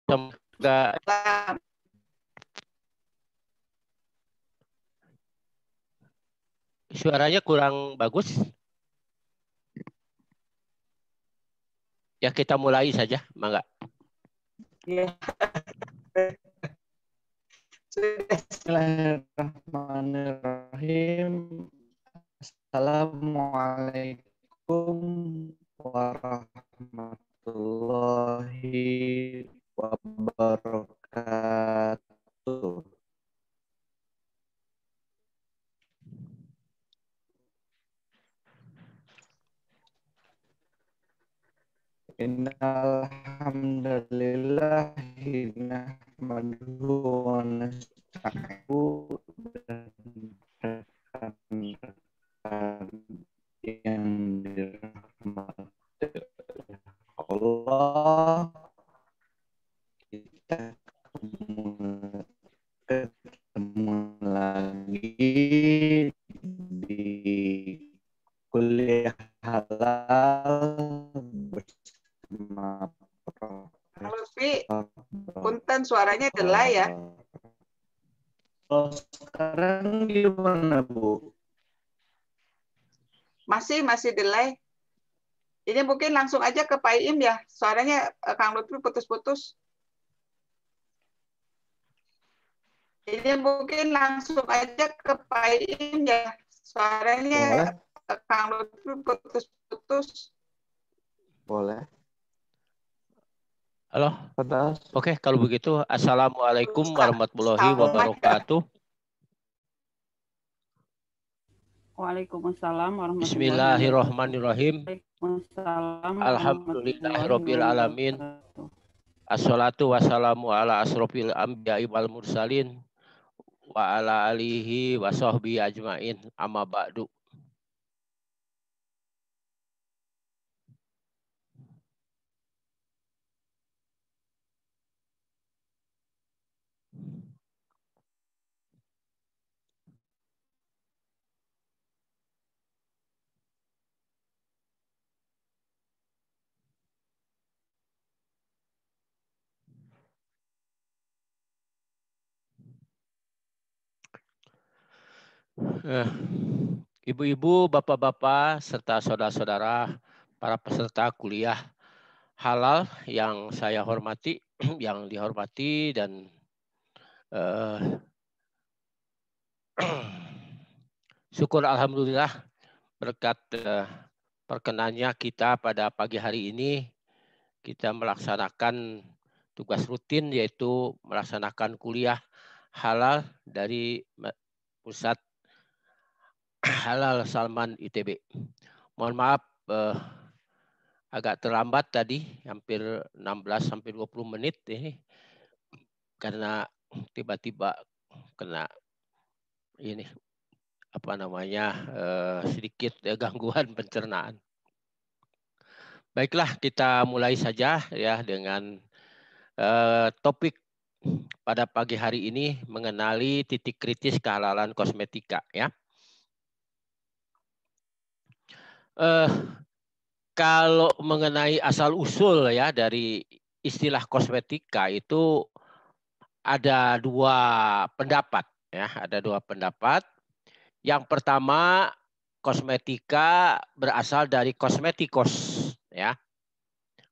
Semoga suaranya kurang bagus. Ya kita mulai saja, Mangga. Ya. Bismillahirrahmanirrahim. Assalamualaikum warahmatullahi wabarakatuh. Innal hamdalillahi nahmaduhu wa nasta'inuhu yang dirahmati Allah, kita ketemu lagi di kuliah halal bersama Halo, Pi. Punten suaranya delay ya. Kalau sekarang gimana, Bu? Masih delay. Ini mungkin langsung aja ke Pak Iim ya. Suaranya Kang Lutfi putus-putus. Ini mungkin langsung aja ke Pak Iim ya. Suaranya Kang Lutfi putus-putus. Boleh. Halo. Oke, kalau begitu Assalamualaikum warahmatullahi wabarakatuh. Waalaikumsalam warahmatullahi Bismillahirrahmanirrahim. Alhamdulillahirabbil alamin. Assalatu wassalamu ala asrofil anbiya'i wal mursalin wa ala alihi wa sahbihi ajmain, amma ba'du. Ibu-ibu, bapak-bapak, serta saudara-saudara, para peserta kuliah halal yang saya hormati, yang dihormati dan syukur alhamdulillah berkat perkenannya kita pada pagi hari ini kita melaksanakan tugas rutin, yaitu melaksanakan kuliah halal dari Pusat Halal Salman ITB. Mohon maaf agak terlambat tadi, hampir 16-20 menit ini karena tiba-tiba kena ini sedikit gangguan pencernaan. Baiklah, kita mulai saja ya dengan topik pada pagi hari ini, mengenali titik kritis kehalalan kosmetika ya. Kalau mengenai asal usul ya dari istilah kosmetika itu ada dua pendapat ya, ada dua pendapat. Yang pertama, kosmetika berasal dari kosmetikos ya.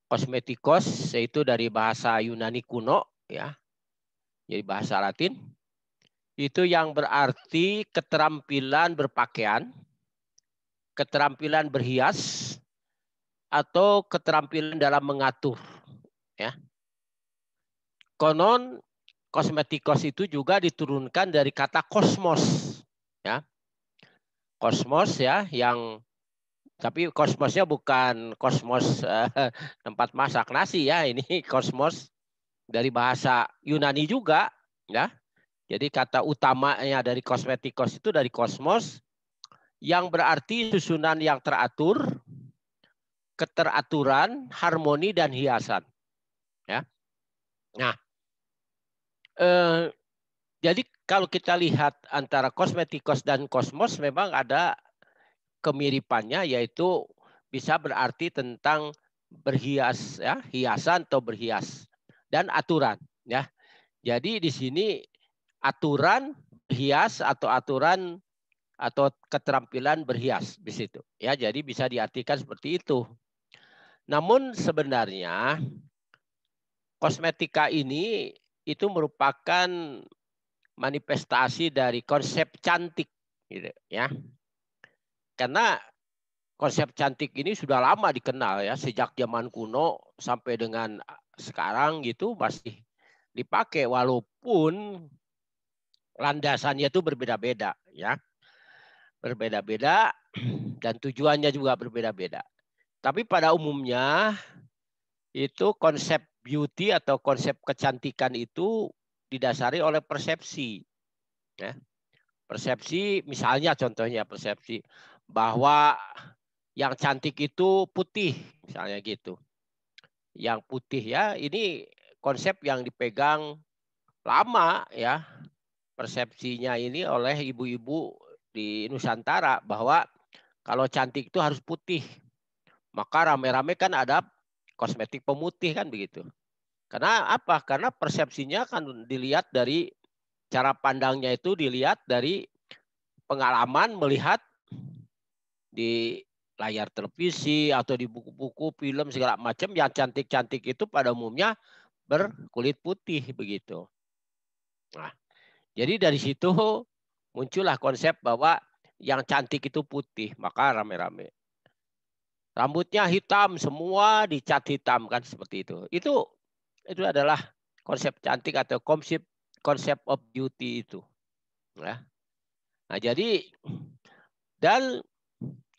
Kosmetikos yaitu dari bahasa Yunani kuno ya. Jadi bahasa Latin. Itu yang berarti keterampilan berpakaian, keterampilan berhias, atau keterampilan dalam mengatur ya. Konon kosmetikos itu juga diturunkan dari kata kosmos ya. Kosmos ya, yang tapi kosmosnya bukan kosmos tempat masak nasi ya, ini kosmos dari bahasa Yunani juga ya. Jadi kata utamanya dari kosmetikos itu dari kosmos, yang berarti susunan yang teratur, keteraturan, harmoni dan hiasan ya. Nah, jadi kalau kita lihat antara kosmetikos dan kosmos memang ada kemiripannya, yaitu bisa berarti tentang berhias ya, hiasan atau berhias. dan aturan, ya. Jadi di sini aturan hias atau aturan atau keterampilan berhias di situ, ya. Jadi bisa diartikan seperti itu. Namun sebenarnya kosmetika ini itu merupakan manifestasi dari konsep cantik, gitu, ya. Karena konsep cantik ini sudah lama dikenal, ya, sejak zaman kuno sampai dengan sekarang gitu masih dipakai walaupun landasannya itu berbeda-beda, ya. Berbeda-beda dan tujuannya juga berbeda-beda. Tapi pada umumnya itu konsep beauty atau konsep kecantikan itu didasari oleh persepsi, ya. Persepsi, misalnya contohnya persepsi bahwa yang cantik itu putih, misalnya gitu. Yang putih, ya, ini konsep yang dipegang lama, ya, persepsinya ini oleh ibu-ibu di Nusantara bahwa kalau cantik itu harus putih. Maka rame-rame kan ada kosmetik pemutih kan begitu. Karena apa? Karena persepsinya kan dilihat dari cara pandangnya itu dilihat dari pengalaman melihat di layar televisi atau di buku-buku, film segala macam yang cantik-cantik itu pada umumnya berkulit putih begitu. Nah, jadi dari situ muncullah konsep bahwa yang cantik itu putih, maka rame-rame. Rambutnya hitam, semua dicat hitam kan seperti itu. Itu adalah konsep cantik atau konsep of beauty itu. Ya. Nah, jadi dan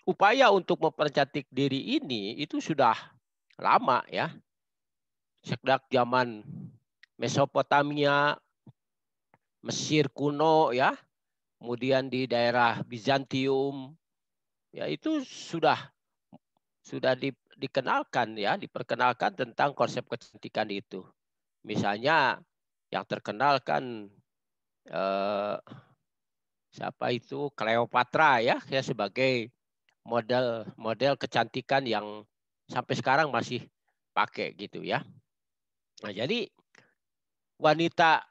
upaya untuk mempercantik diri ini itu sudah lama, ya. Sejak zaman Mesopotamia, Mesir kuno, ya. Kemudian di daerah Bizantium, ya, itu sudah dikenalkan, ya, diperkenalkan tentang konsep kecantikan itu. Misalnya yang terkenal kan siapa itu, Cleopatra, ya sebagai model kecantikan yang sampai sekarang masih pakai gitu, ya. Nah, jadi wanita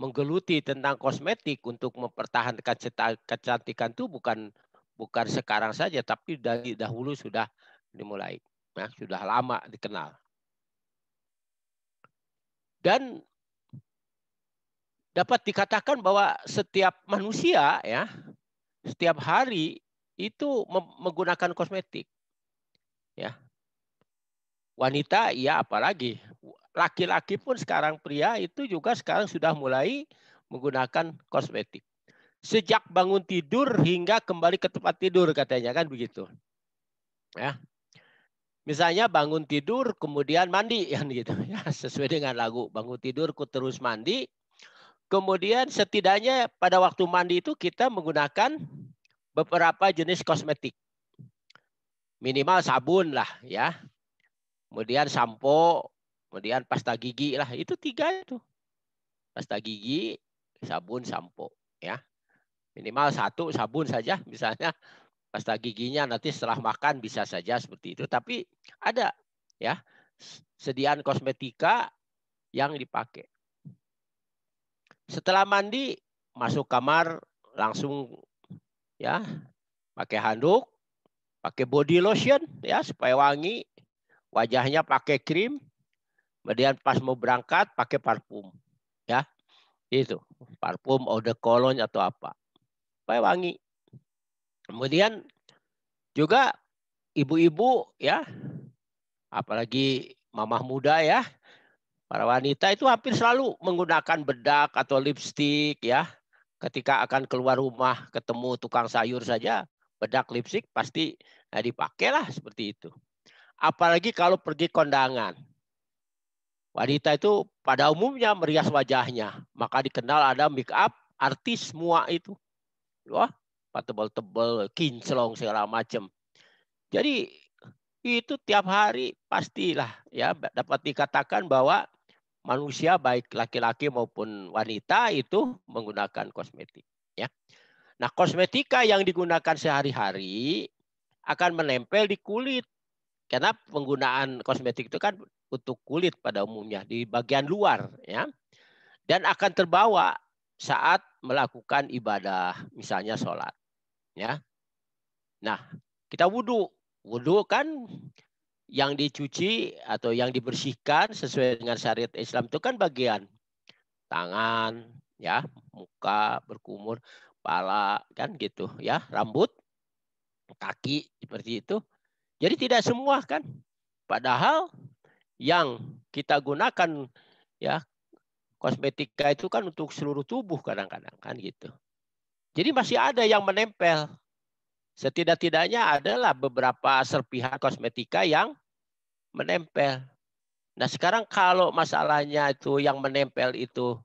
menggeluti tentang kosmetik untuk mempertahankan kecantikan itu bukan sekarang saja, tapi dari dahulu sudah dimulai, ya, sudah lama dikenal. Dan dapat dikatakan bahwa setiap manusia, ya, setiap hari itu menggunakan kosmetik, ya. Wanita, ya, apalagi laki-laki pun sekarang, pria itu juga sekarang sudah mulai menggunakan kosmetik. Sejak bangun tidur hingga kembali ke tempat tidur katanya kan begitu. Ya. Misalnya bangun tidur kemudian mandi kan gitu, ya, sesuai dengan lagu bangun tidur ku terus mandi. Kemudian setidaknya pada waktu mandi itu kita menggunakan beberapa jenis kosmetik. Minimal sabun lah, ya. Kemudian sampo, kemudian pasta gigi lah, itu 3 itu. Pasta gigi, sabun, sampo, ya. Minimal 1 sabun saja, misalnya pasta giginya nanti setelah makan bisa saja seperti itu. Tapi ada, ya, sediaan kosmetika yang dipakai. Setelah mandi masuk kamar langsung, ya, pakai handuk, pakai body lotion, ya, supaya wangi. Wajahnya pakai krim. Kemudian pas mau berangkat pakai parfum, ya. Itu parfum, eau de cologne atau apa. Supaya wangi. Kemudian juga ibu-ibu, ya, apalagi mamah muda, ya, para wanita itu hampir selalu menggunakan bedak atau lipstik, ya. Ketika akan keluar rumah ketemu tukang sayur saja, bedak lipstik pasti dipakailah seperti itu. Apalagi kalau pergi kondangan. Wanita itu pada umumnya merias wajahnya, maka dikenal ada make up artis semua itu. Wah, tebal-tebal, kinclong segala macam. Jadi itu tiap hari pastilah, ya, dapat dikatakan bahwa manusia baik laki-laki maupun wanita itu menggunakan kosmetik, ya. Nah, kosmetika yang digunakan sehari-hari akan menempel di kulit, karena penggunaan kosmetik itu kan untuk kulit pada umumnya di bagian luar, ya, dan akan terbawa saat melakukan ibadah, misalnya sholat, ya. Nah, kita wudhu, wudhu kan yang dicuci atau yang dibersihkan sesuai dengan syariat Islam itu kan bagian tangan, ya, muka, berkumur, kepala, kan gitu, ya, rambut, kaki, seperti itu. Jadi tidak semua kan. Padahal yang kita gunakan, ya, kosmetika itu kan untuk seluruh tubuh kadang-kadang kan gitu. Jadi masih ada yang menempel. Setidak-tidaknya adalah beberapa serpihan kosmetika yang menempel. Nah, sekarang kalau masalahnya itu yang menempel itu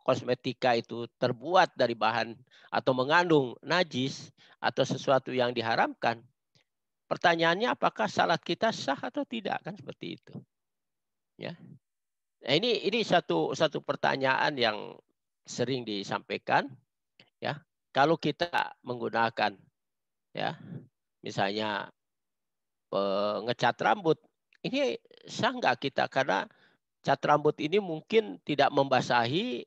kosmetika itu terbuat dari bahan atau mengandung najis atau sesuatu yang diharamkan, pertanyaannya apakah salat kita sah atau tidak, kan seperti itu. Ya. Nah, ini satu pertanyaan yang sering disampaikan, ya. Kalau kita menggunakan, ya, misalnya ngecat rambut, ini sah nggak kita, karena cat rambut ini mungkin tidak membasahi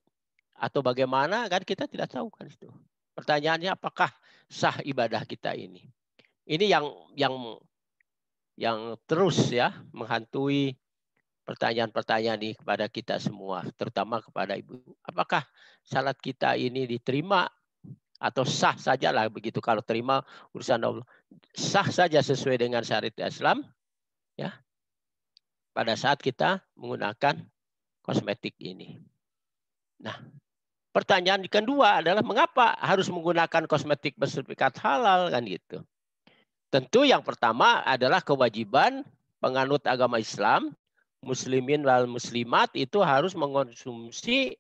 atau bagaimana, kan kita tidak tahu kan itu. Pertanyaannya apakah sah ibadah kita ini? Ini yang terus, ya, menghantui pertanyaan-pertanyaan ini kepada kita semua, terutama kepada ibu. Apakah salat kita ini diterima atau sah sajalah begitu? Kalau terima urusan Allah, sah saja sesuai dengan syariat Islam, ya, pada saat kita menggunakan kosmetik ini. Nah, pertanyaan kedua adalah mengapa harus menggunakan kosmetik bersertifikat halal, kan gitu. Tentu yang pertama adalah kewajiban penganut agama Islam, muslimin wal muslimat itu harus mengonsumsi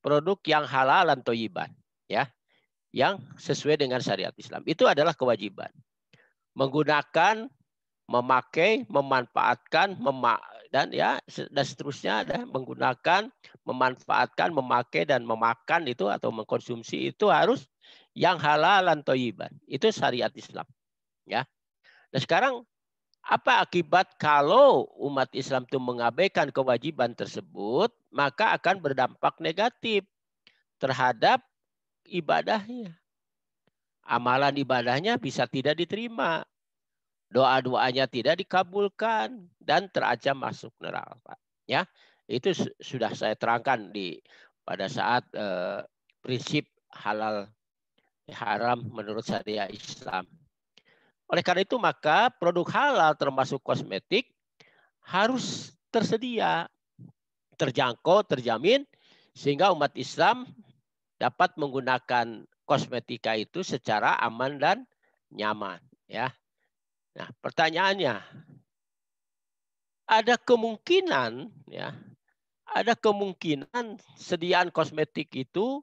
produk yang halal dan thayyiban, ya, yang sesuai dengan syariat Islam. Itu adalah kewajiban. Menggunakan, memakai, memanfaatkan, dan ya dan seterusnya, ada menggunakan, memanfaatkan, memakai dan memakan itu atau mengkonsumsi itu harus yang halal dan thayyiban. Itu syariat Islam, ya. Nah, sekarang apa akibat kalau umat Islam itu mengabaikan kewajiban tersebut, maka akan berdampak negatif terhadap ibadahnya. Amalan ibadahnya bisa tidak diterima. Doa-doanya tidak dikabulkan dan terancam masuk neraka. Ya, itu sudah saya terangkan pada saat prinsip halal haram menurut syariat Islam. Oleh karena itu maka produk halal termasuk kosmetik harus tersedia, terjangkau, terjamin, sehingga umat Islam dapat menggunakan kosmetika itu secara aman dan nyaman, ya. Nah, pertanyaannya, ada kemungkinan, ya, ada kemungkinan sediaan kosmetik itu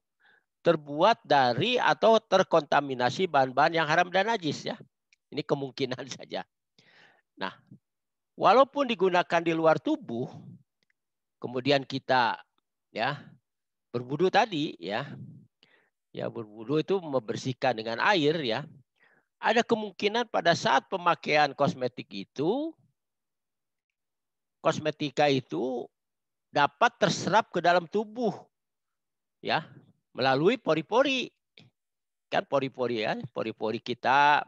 terbuat dari atau terkontaminasi bahan-bahan yang haram dan najis, ya. Ini kemungkinan saja. Nah, walaupun digunakan di luar tubuh, kemudian kita, ya, berwudu tadi, ya, berwudu itu membersihkan dengan air, ya. Ada kemungkinan pada saat pemakaian kosmetika itu dapat terserap ke dalam tubuh, ya, melalui pori-pori. Kan pori-pori, ya, pori-pori kita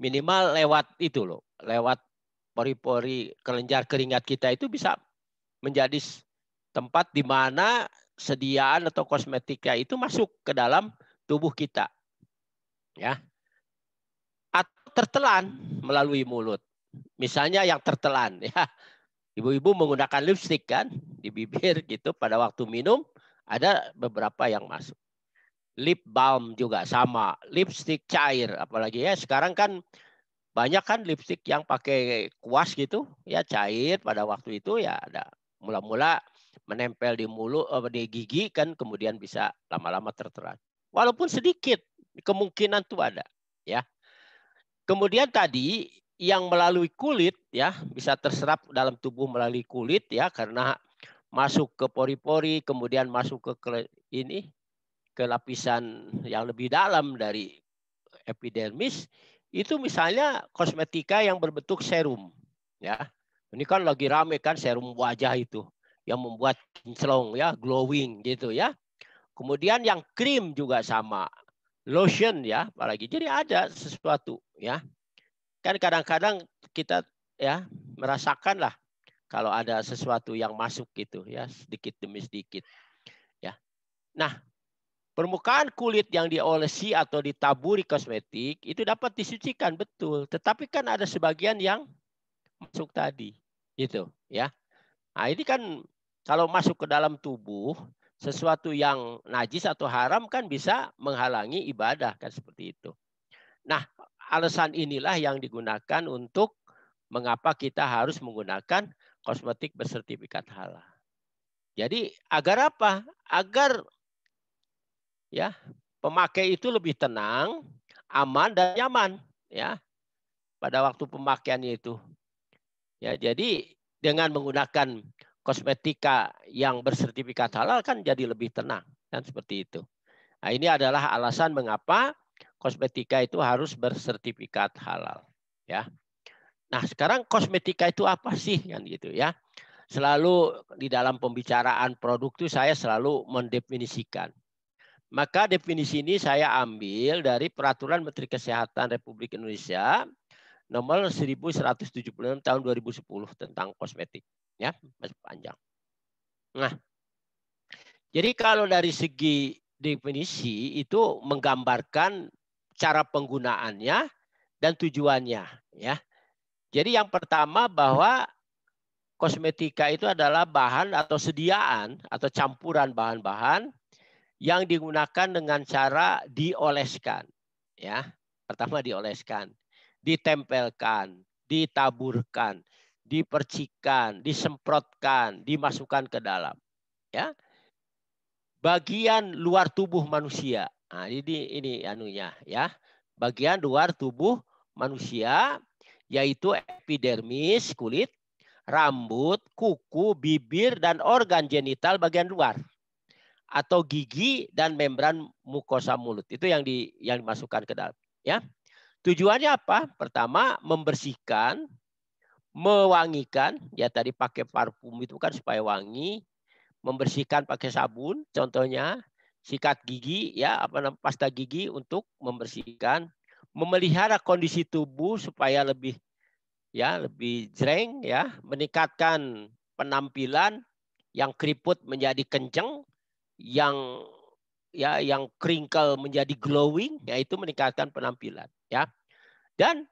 minimal lewat itu loh, lewat pori-pori kelenjar keringat kita itu bisa menjadi tempat di mana sediaan atau kosmetika itu masuk ke dalam tubuh kita, ya. Atau tertelan melalui mulut. Misalnya yang tertelan, ya. Ibu-ibu menggunakan lipstik kan di bibir gitu, pada waktu minum ada beberapa yang masuk. Lip balm juga sama, lipstik cair, apalagi ya sekarang kan banyak kan lipstik yang pakai kuas gitu, ya, cair, pada waktu itu ya ada mula-mula menempel di mulut, di gigi kan, kemudian bisa lama-lama tertelan. Walaupun sedikit, kemungkinan itu ada, ya. Kemudian tadi yang melalui kulit, ya, bisa terserap dalam tubuh melalui kulit, ya, karena masuk ke pori-pori, kemudian masuk ke lapisan yang lebih dalam dari epidermis. Itu misalnya kosmetika yang berbentuk serum, Ya, ini kan lagi rame kan serum wajah itu yang membuat kinclong ya, glowing gitu ya. Kemudian yang krim juga sama, lotion ya, apalagi. Jadi ada sesuatu ya. Kan kadang-kadang kita ya merasakan lah kalau ada sesuatu yang masuk gitu ya, sedikit demi sedikit ya. Nah, permukaan kulit yang diolesi atau ditaburi kosmetik itu dapat disucikan betul, tetapi kan ada sebagian yang masuk tadi gitu ya. Nah, ini kan kalau masuk ke dalam tubuh sesuatu yang najis atau haram kan bisa menghalangi ibadah kan seperti itu. Nah, alasan inilah yang digunakan untuk mengapa kita harus menggunakan kosmetik bersertifikat halal. Jadi agar apa? Agar ya pemakai itu lebih tenang, aman dan nyaman ya pada waktu pemakaiannya itu. Ya, jadi dengan menggunakan kosmetika yang bersertifikat halal kan jadi lebih tenang kan seperti itu. Nah, ini adalah alasan mengapa kosmetika itu harus bersertifikat halal ya. Nah, sekarang kosmetika itu apa sih kan gitu ya. Selalu di dalam pembicaraan produk itu saya selalu mendefinisikan. Maka definisi ini saya ambil dari Peraturan Menteri Kesehatan Republik Indonesia nomor 1176 tahun 2010 tentang kosmetik. Ya, masih panjang. Nah, jadi kalau dari segi definisi itu menggambarkan cara penggunaannya dan tujuannya. Ya, jadi yang pertama bahwa kosmetika itu adalah bahan atau sediaan atau campuran bahan-bahan yang digunakan dengan cara dioleskan. Ya, pertama dioleskan, ditempelkan, ditaburkan, dipercikan, disemprotkan, dimasukkan ke dalam. Ya, bagian luar tubuh manusia. Nah, ini anunya ya, bagian luar tubuh manusia yaitu epidermis kulit, rambut, kuku, bibir dan organ genital bagian luar. Atau gigi dan membran mukosa mulut. Itu yang dimasukkan ke dalam. Ya. Tujuannya apa? Pertama, membersihkan, mewangikan. Ya tadi pakai parfum itu kan supaya wangi. Membersihkan pakai sabun, contohnya sikat gigi, ya pasta gigi untuk membersihkan. Memelihara kondisi tubuh supaya lebih jreng, ya, meningkatkan penampilan yang keriput menjadi kenceng, yang crinkle menjadi glowing, yaitu meningkatkan penampilan ya, dan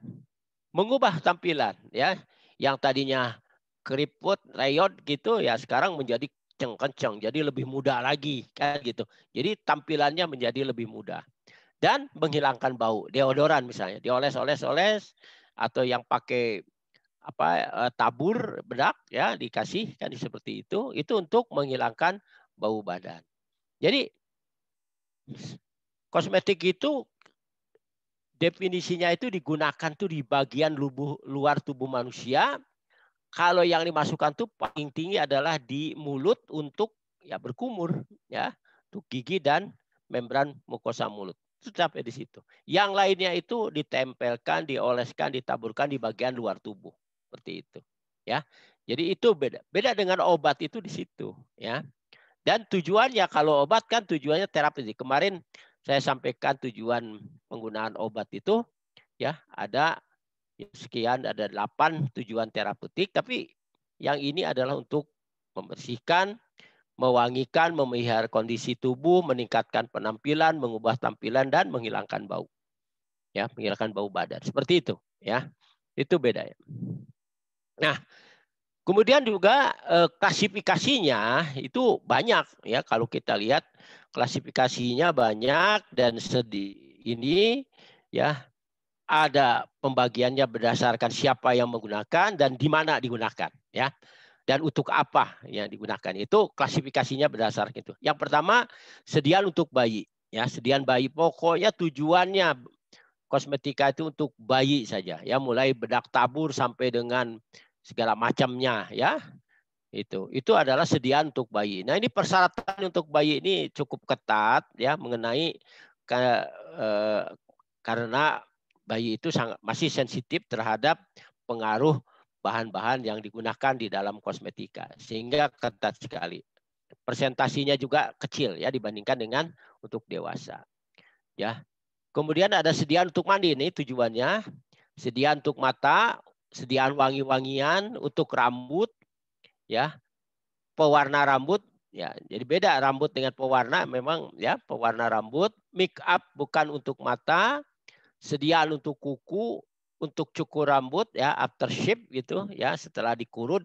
mengubah tampilan ya, yang tadinya keriput rayot gitu ya sekarang menjadi kenceng, jadi lebih muda lagi kan gitu, jadi tampilannya menjadi lebih muda. Dan menghilangkan bau, deodoran misalnya dioles-oles atau yang pakai tabur bedak ya dikasih kan seperti itu untuk menghilangkan bau badan. Jadi kosmetik itu definisinya itu digunakan tuh di bagian luar tubuh manusia. Kalau yang dimasukkan tuh paling tinggi adalah di mulut untuk ya berkumur ya, untuk gigi dan membran mukosa mulut. Itu sampai di situ. Yang lainnya itu ditempelkan, dioleskan, ditaburkan di bagian luar tubuh. Seperti itu ya. Jadi itu beda. Beda dengan obat itu di situ ya. Dan tujuannya kalau obat kan tujuannya terapeutik. Kemarin saya sampaikan tujuan penggunaan obat itu ya ada sekian, ada 8 tujuan terapeutik, tapi yang ini adalah untuk membersihkan, mewangikan, memelihara kondisi tubuh, meningkatkan penampilan, mengubah tampilan dan menghilangkan bau. Ya, menghilangkan bau badan. Seperti itu ya. Itu beda ya. Nah, kemudian juga klasifikasinya itu banyak ya, kalau kita lihat klasifikasinya banyak dan ini ya ada pembagiannya berdasarkan siapa yang menggunakan dan di mana digunakan ya. Dan untuk apa yang digunakan itu klasifikasinya berdasarkan itu. Yang pertama sediaan untuk bayi ya, sediaan bayi pokoknya tujuannya kosmetika itu untuk bayi saja ya, mulai bedak tabur sampai dengan segala macamnya ya. Itu adalah sediaan untuk bayi. Nah, ini persyaratan untuk bayi ini cukup ketat ya, mengenai karena bayi itu masih sensitif terhadap pengaruh bahan-bahan yang digunakan di dalam kosmetika, sehingga ketat sekali. Persentasinya juga kecil ya dibandingkan dengan untuk dewasa. Ya. Kemudian ada sediaan untuk mandi, ini tujuannya. Sediaan untuk mata, sediaan wangi-wangian untuk rambut, ya. Pewarna rambut, ya. Jadi beda rambut dengan pewarna, memang ya, pewarna rambut, make up bukan untuk mata, sediaan untuk kuku, untuk cukur rambut ya, aftershave gitu ya, setelah dikurut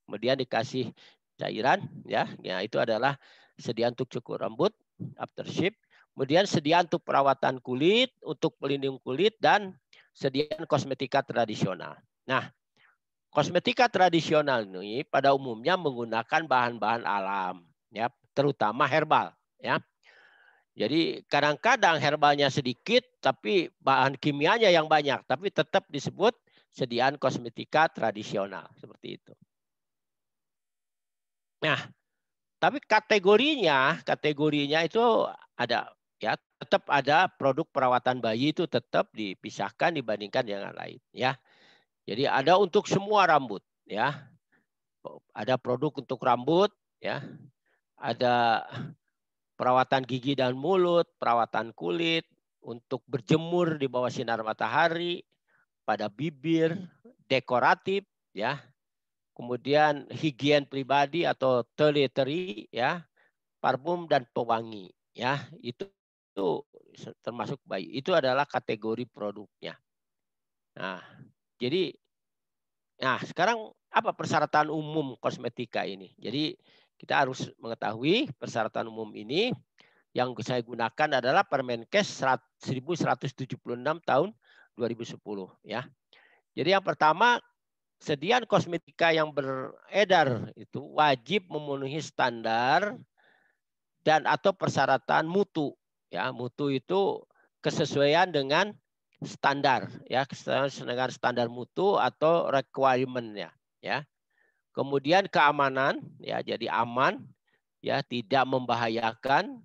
kemudian dikasih cairan ya, itu adalah sediaan untuk cukur rambut, aftershave. Kemudian sediaan untuk perawatan kulit, untuk pelindung kulit, dan sediaan kosmetika tradisional. Nah, kosmetika tradisional ini pada umumnya menggunakan bahan-bahan alam ya, terutama herbal ya. Jadi kadang-kadang herbalnya sedikit tapi bahan kimianya yang banyak, tapi tetap disebut sediaan kosmetika tradisional seperti itu. Nah, tapi kategorinya itu ada ya, tetap ada produk perawatan bayi itu tetap dipisahkan dibandingkan yang lain ya. Jadi ada untuk semua rambut ya. Ada produk untuk rambut ya. Ada perawatan gigi dan mulut, perawatan kulit, untuk berjemur di bawah sinar matahari, pada bibir, dekoratif ya. Kemudian higien pribadi atau toiletry ya, parfum dan pewangi ya. Itu termasuk bayi. Itu adalah kategori produknya. Nah, jadi sekarang apa persyaratan umum kosmetika ini? Jadi kita harus mengetahui persyaratan umum ini. Yang saya gunakan adalah Permenkes 1176 tahun 2010 ya. Jadi yang pertama, sediaan kosmetika yang beredar itu wajib memenuhi standar dan atau persyaratan mutu ya. Mutu itu kesesuaian dengan standar ya, dengan standar mutu atau requirement ya. Kemudian keamanan ya, jadi aman ya, tidak membahayakan,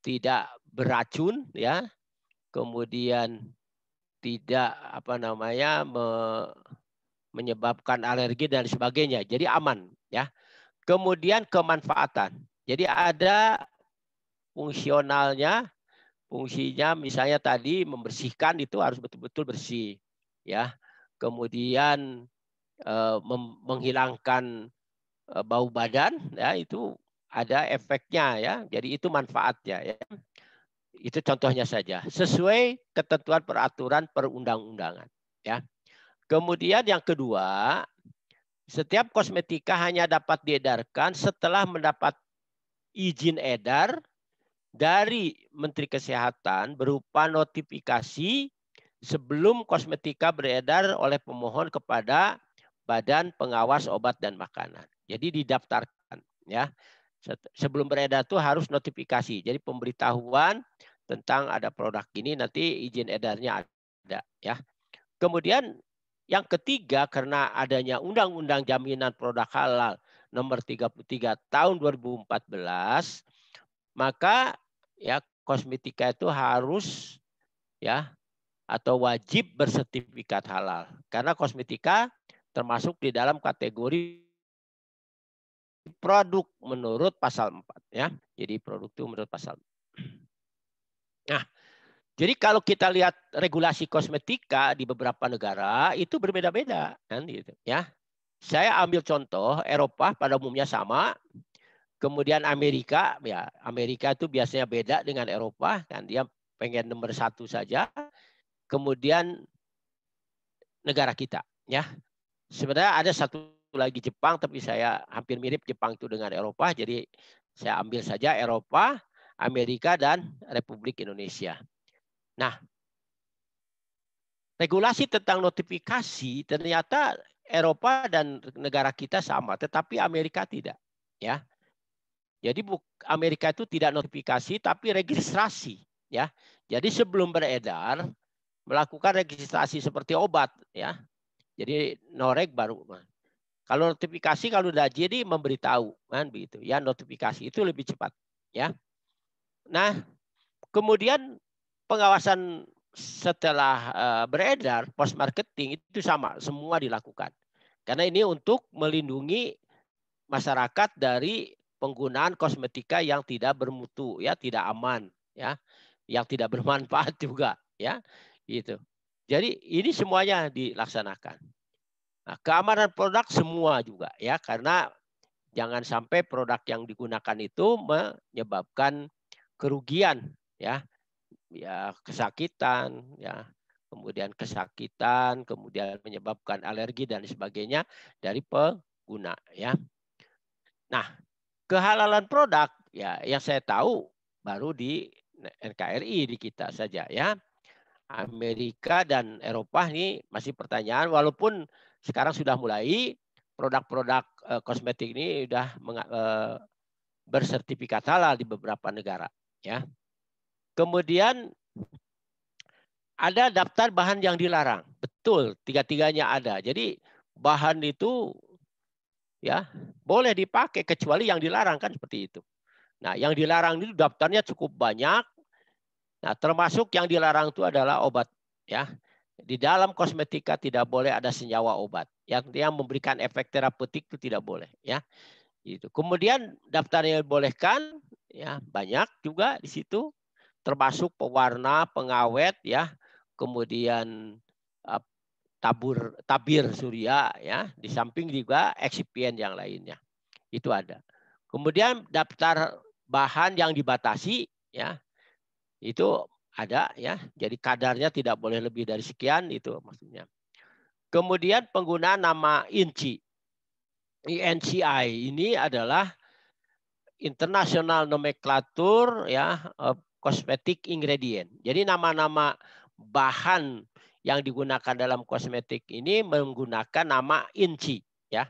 tidak beracun ya, kemudian tidak menyebabkan alergi dan sebagainya. Jadi aman ya. Kemudian kemanfaatan. Jadi ada fungsionalnya, fungsinya misalnya tadi membersihkan, itu harus betul-betul bersih ya. Kemudian menghilangkan bau badan ya, itu ada efeknya ya. Jadi itu manfaatnya ya. Itu contohnya saja, sesuai ketentuan peraturan perundang-undangan ya. Kemudian yang kedua, setiap kosmetika hanya dapat diedarkan setelah mendapat izin edar dari Menteri Kesehatan berupa notifikasi sebelum kosmetika beredar oleh pemohon kepada Badan Pengawas Obat dan Makanan. Jadi didaftarkan ya. Sebelum beredar itu harus notifikasi. Jadi pemberitahuan tentang ada produk ini, nanti izin edarnya ada ya. Kemudian yang ketiga, karena adanya Undang-Undang Jaminan Produk Halal nomor 33 tahun 2014, maka ya kosmetika itu harus ya atau wajib bersertifikat halal. Karena kosmetika termasuk di dalam kategori produk menurut pasal 4 ya. Jadi produk itu menurut pasal. Nah, jadi kalau kita lihat regulasi kosmetika di beberapa negara itu berbeda-beda kan gitu ya. Saya ambil contoh Eropa pada umumnya sama. Kemudian Amerika, ya Amerika itu biasanya beda dengan Eropa kan, dia pengen nomor 1 saja. Kemudian negara kita ya. Sebenarnya ada satu lagi Jepang, tapi saya hampir mirip Jepang itu dengan Eropa. Jadi saya ambil saja Eropa, Amerika, dan Republik Indonesia. Nah, regulasi tentang notifikasi ternyata Eropa dan negara kita sama, tetapi Amerika tidak. Ya, jadi Amerika itu tidak notifikasi, tapi registrasi. Ya, jadi sebelum beredar melakukan registrasi seperti obat. Ya, jadi noreg baru. Kalau notifikasi kalau udah jadi memberitahu kan begitu ya, notifikasi itu lebih cepat ya. Nah, kemudian pengawasan setelah beredar post marketing itu sama, semua dilakukan. Karena ini untuk melindungi masyarakat dari penggunaan kosmetika yang tidak bermutu, ya, tidak aman, ya, yang tidak bermanfaat juga, ya, gitu. Jadi ini semuanya dilaksanakan. Nah, keamanan produk semua juga, ya, karena jangan sampai produk yang digunakan itu menyebabkan kerugian, ya, ya kesakitan, ya, kemudian kesakitan, kemudian menyebabkan alergi dan sebagainya dari pengguna, ya. Nah, kehalalan produk, ya, yang saya tahu baru di NKRI di kita saja, ya. Amerika dan Eropa ini masih pertanyaan, walaupun sekarang sudah mulai produk-produk kosmetik ini sudah bersertifikat halal di beberapa negara, ya. Kemudian ada daftar bahan yang dilarang. Betul, tiga-tiganya ada. Jadi bahan itu, ya, boleh dipakai kecuali yang dilarang, kan seperti itu. Nah, yang dilarang itu daftarnya cukup banyak. Nah, termasuk yang dilarang itu adalah obat, ya. Di dalam kosmetika tidak boleh ada senyawa obat. Yang memberikan efek terapeutik itu tidak boleh, ya. Itu. Kemudian daftar yang dibolehkan, ya, banyak juga di situ, termasuk pewarna, pengawet, ya. Kemudian tabir surya, ya. Di samping juga eksipien yang lainnya. Itu ada. Kemudian daftar bahan yang dibatasi, ya. Itu ada, ya. Jadi kadarnya tidak boleh lebih dari sekian, itu maksudnya. Kemudian penggunaan nama INCI. INCI ini adalah International Nomenclature, ya, Cosmetic Ingredient. Jadi nama-nama bahan yang digunakan dalam kosmetik ini menggunakan nama INCI, ya.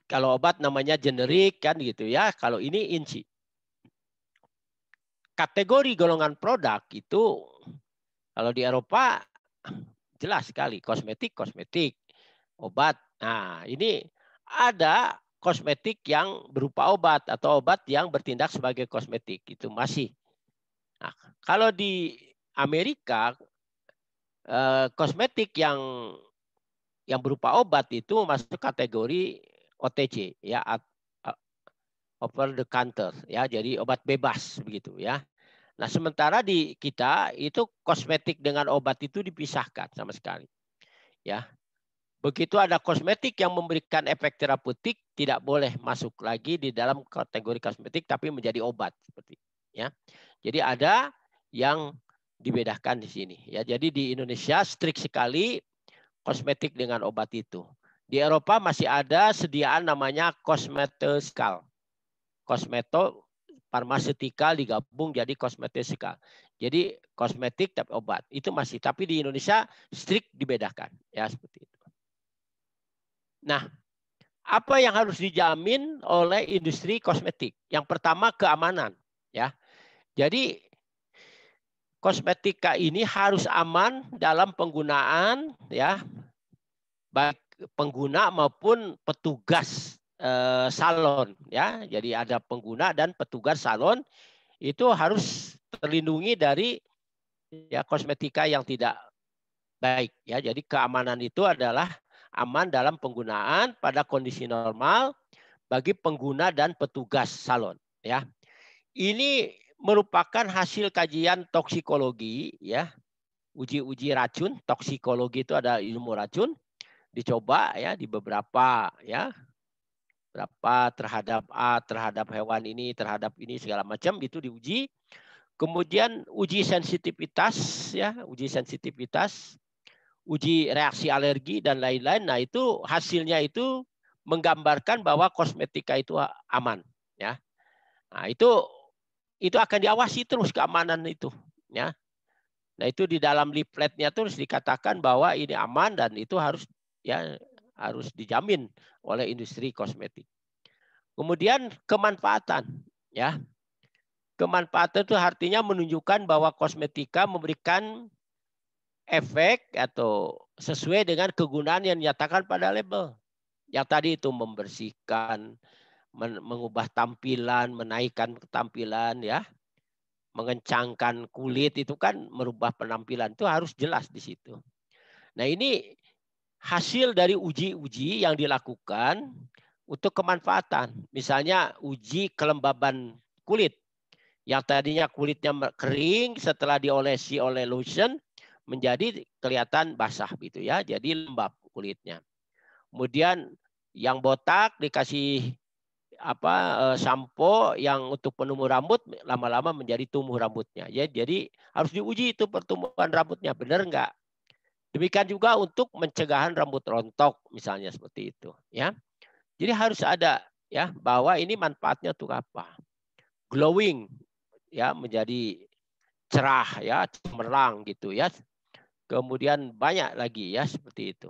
Kalau obat namanya generik, kan gitu, ya. Kalau ini INCI. Kategori golongan produk itu kalau di Eropa jelas sekali, kosmetik, obat. Nah, ini ada kosmetik yang berupa obat atau obat yang bertindak sebagai kosmetik, itu masih. Nah, kalau di Amerika kosmetik yang berupa obat itu masuk kategori OTC, ya, over the counter, ya, jadi obat bebas begitu, ya. Nah, sementara di kita itu kosmetik dengan obat itu dipisahkan sama sekali, ya. Begitu ada kosmetik yang memberikan efek terapeutik, tidak boleh masuk lagi di dalam kategori kosmetik tapi menjadi obat, seperti, ya. Jadi ada yang dibedakan di sini, ya. Jadi di Indonesia strict sekali kosmetik dengan obat itu. Di Eropa masih ada sediaan namanya kosmetikal. Farmasetikal digabung jadi kosmetikal. Jadi kosmetik tapi obat. Itu masih, tapi di Indonesia strict dibedakan, ya, seperti itu. Nah, apa yang harus dijamin oleh industri kosmetik? Yang pertama keamanan, ya. Jadi kosmetika ini harus aman dalam penggunaan, ya, baik pengguna maupun petugas salon, ya. Jadi ada pengguna dan petugas salon itu harus terlindungi dari, ya, kosmetika yang tidak baik, ya. Jadi keamanan itu adalah aman dalam penggunaan pada kondisi normal bagi pengguna dan petugas salon, ya. Ini merupakan hasil kajian toksikologi, ya. Uji-uji racun, toksikologi itu ada ilmu racun, dicoba, ya, di beberapa, ya, berapa terhadap A, terhadap hewan ini, terhadap ini segala macam itu diuji. Kemudian uji sensitivitas, ya, uji reaksi alergi dan lain-lain. Nah, itu hasilnya itu menggambarkan bahwa kosmetika itu aman, ya. Nah, itu akan diawasi terus keamanan itu, ya. Nah, itu di dalam leafletnya terus dikatakan bahwa ini aman dan itu harus, ya, harus dijamin oleh industri kosmetik. Kemudian kemanfaatan, ya. Kemanfaatan itu artinya menunjukkan bahwa kosmetika memberikan efek atau sesuai dengan kegunaan yang dinyatakan pada label. Yang tadi itu membersihkan, mengubah tampilan, menaikkan ketampilan, ya. Mengencangkan kulit itu kan merubah penampilan, itu harus jelas di situ. Nah, ini hasil dari uji-uji yang dilakukan untuk kemanfaatan. Misalnya uji kelembaban kulit. Yang tadinya kulitnya kering setelah diolesi oleh lotion menjadi kelihatan basah gitu ya. Jadi lembab kulitnya. Kemudian yang botak dikasih sampo yang untuk penumbuh rambut, lama-lama menjadi tumbuh rambutnya. Ya, jadi harus diuji itu pertumbuhan rambutnya benar enggak. Demikian juga untuk pencegahan rambut rontok misalnya seperti itu ya. Jadi harus ada ya bahwa ini manfaatnya untuk apa? Glowing ya, menjadi cerah ya, cemerlang gitu ya. Kemudian banyak lagi ya seperti itu.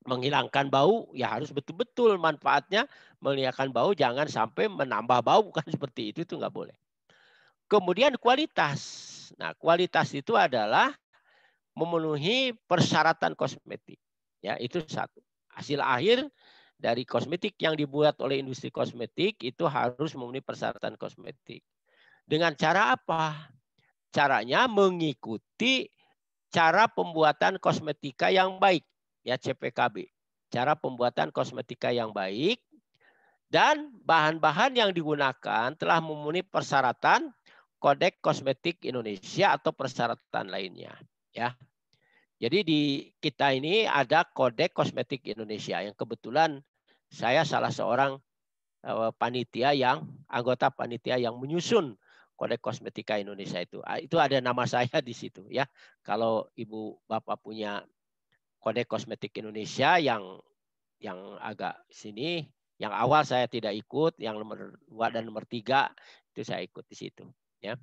Menghilangkan bau ya harus betul-betul manfaatnya menghilangkan bau, jangan sampai menambah bau kan seperti itu nggak boleh. Kemudian kualitas. Nah, kualitas itu adalah memenuhi persyaratan kosmetik. Ya, itu satu. Hasil akhir dari kosmetik yang dibuat oleh industri kosmetik itu harus memenuhi persyaratan kosmetik. Dengan cara apa? Caranya mengikuti cara pembuatan kosmetika yang baik, ya CPKB. Cara pembuatan kosmetika yang baik dan bahan-bahan yang digunakan telah memenuhi persyaratan Kodeks Kosmetik Indonesia atau persyaratan lainnya, ya. Jadi di kita ini ada Kodeks Kosmetik Indonesia yang kebetulan saya salah seorang anggota panitia yang menyusun Kodeks Kosmetika Indonesia itu. Itu ada nama saya di situ ya. Kalau Ibu Bapak punya Kodeks Kosmetik Indonesia yang agak sini, yang awal saya tidak ikut, yang nomor 2 dan nomor 3 itu saya ikut di situ ya.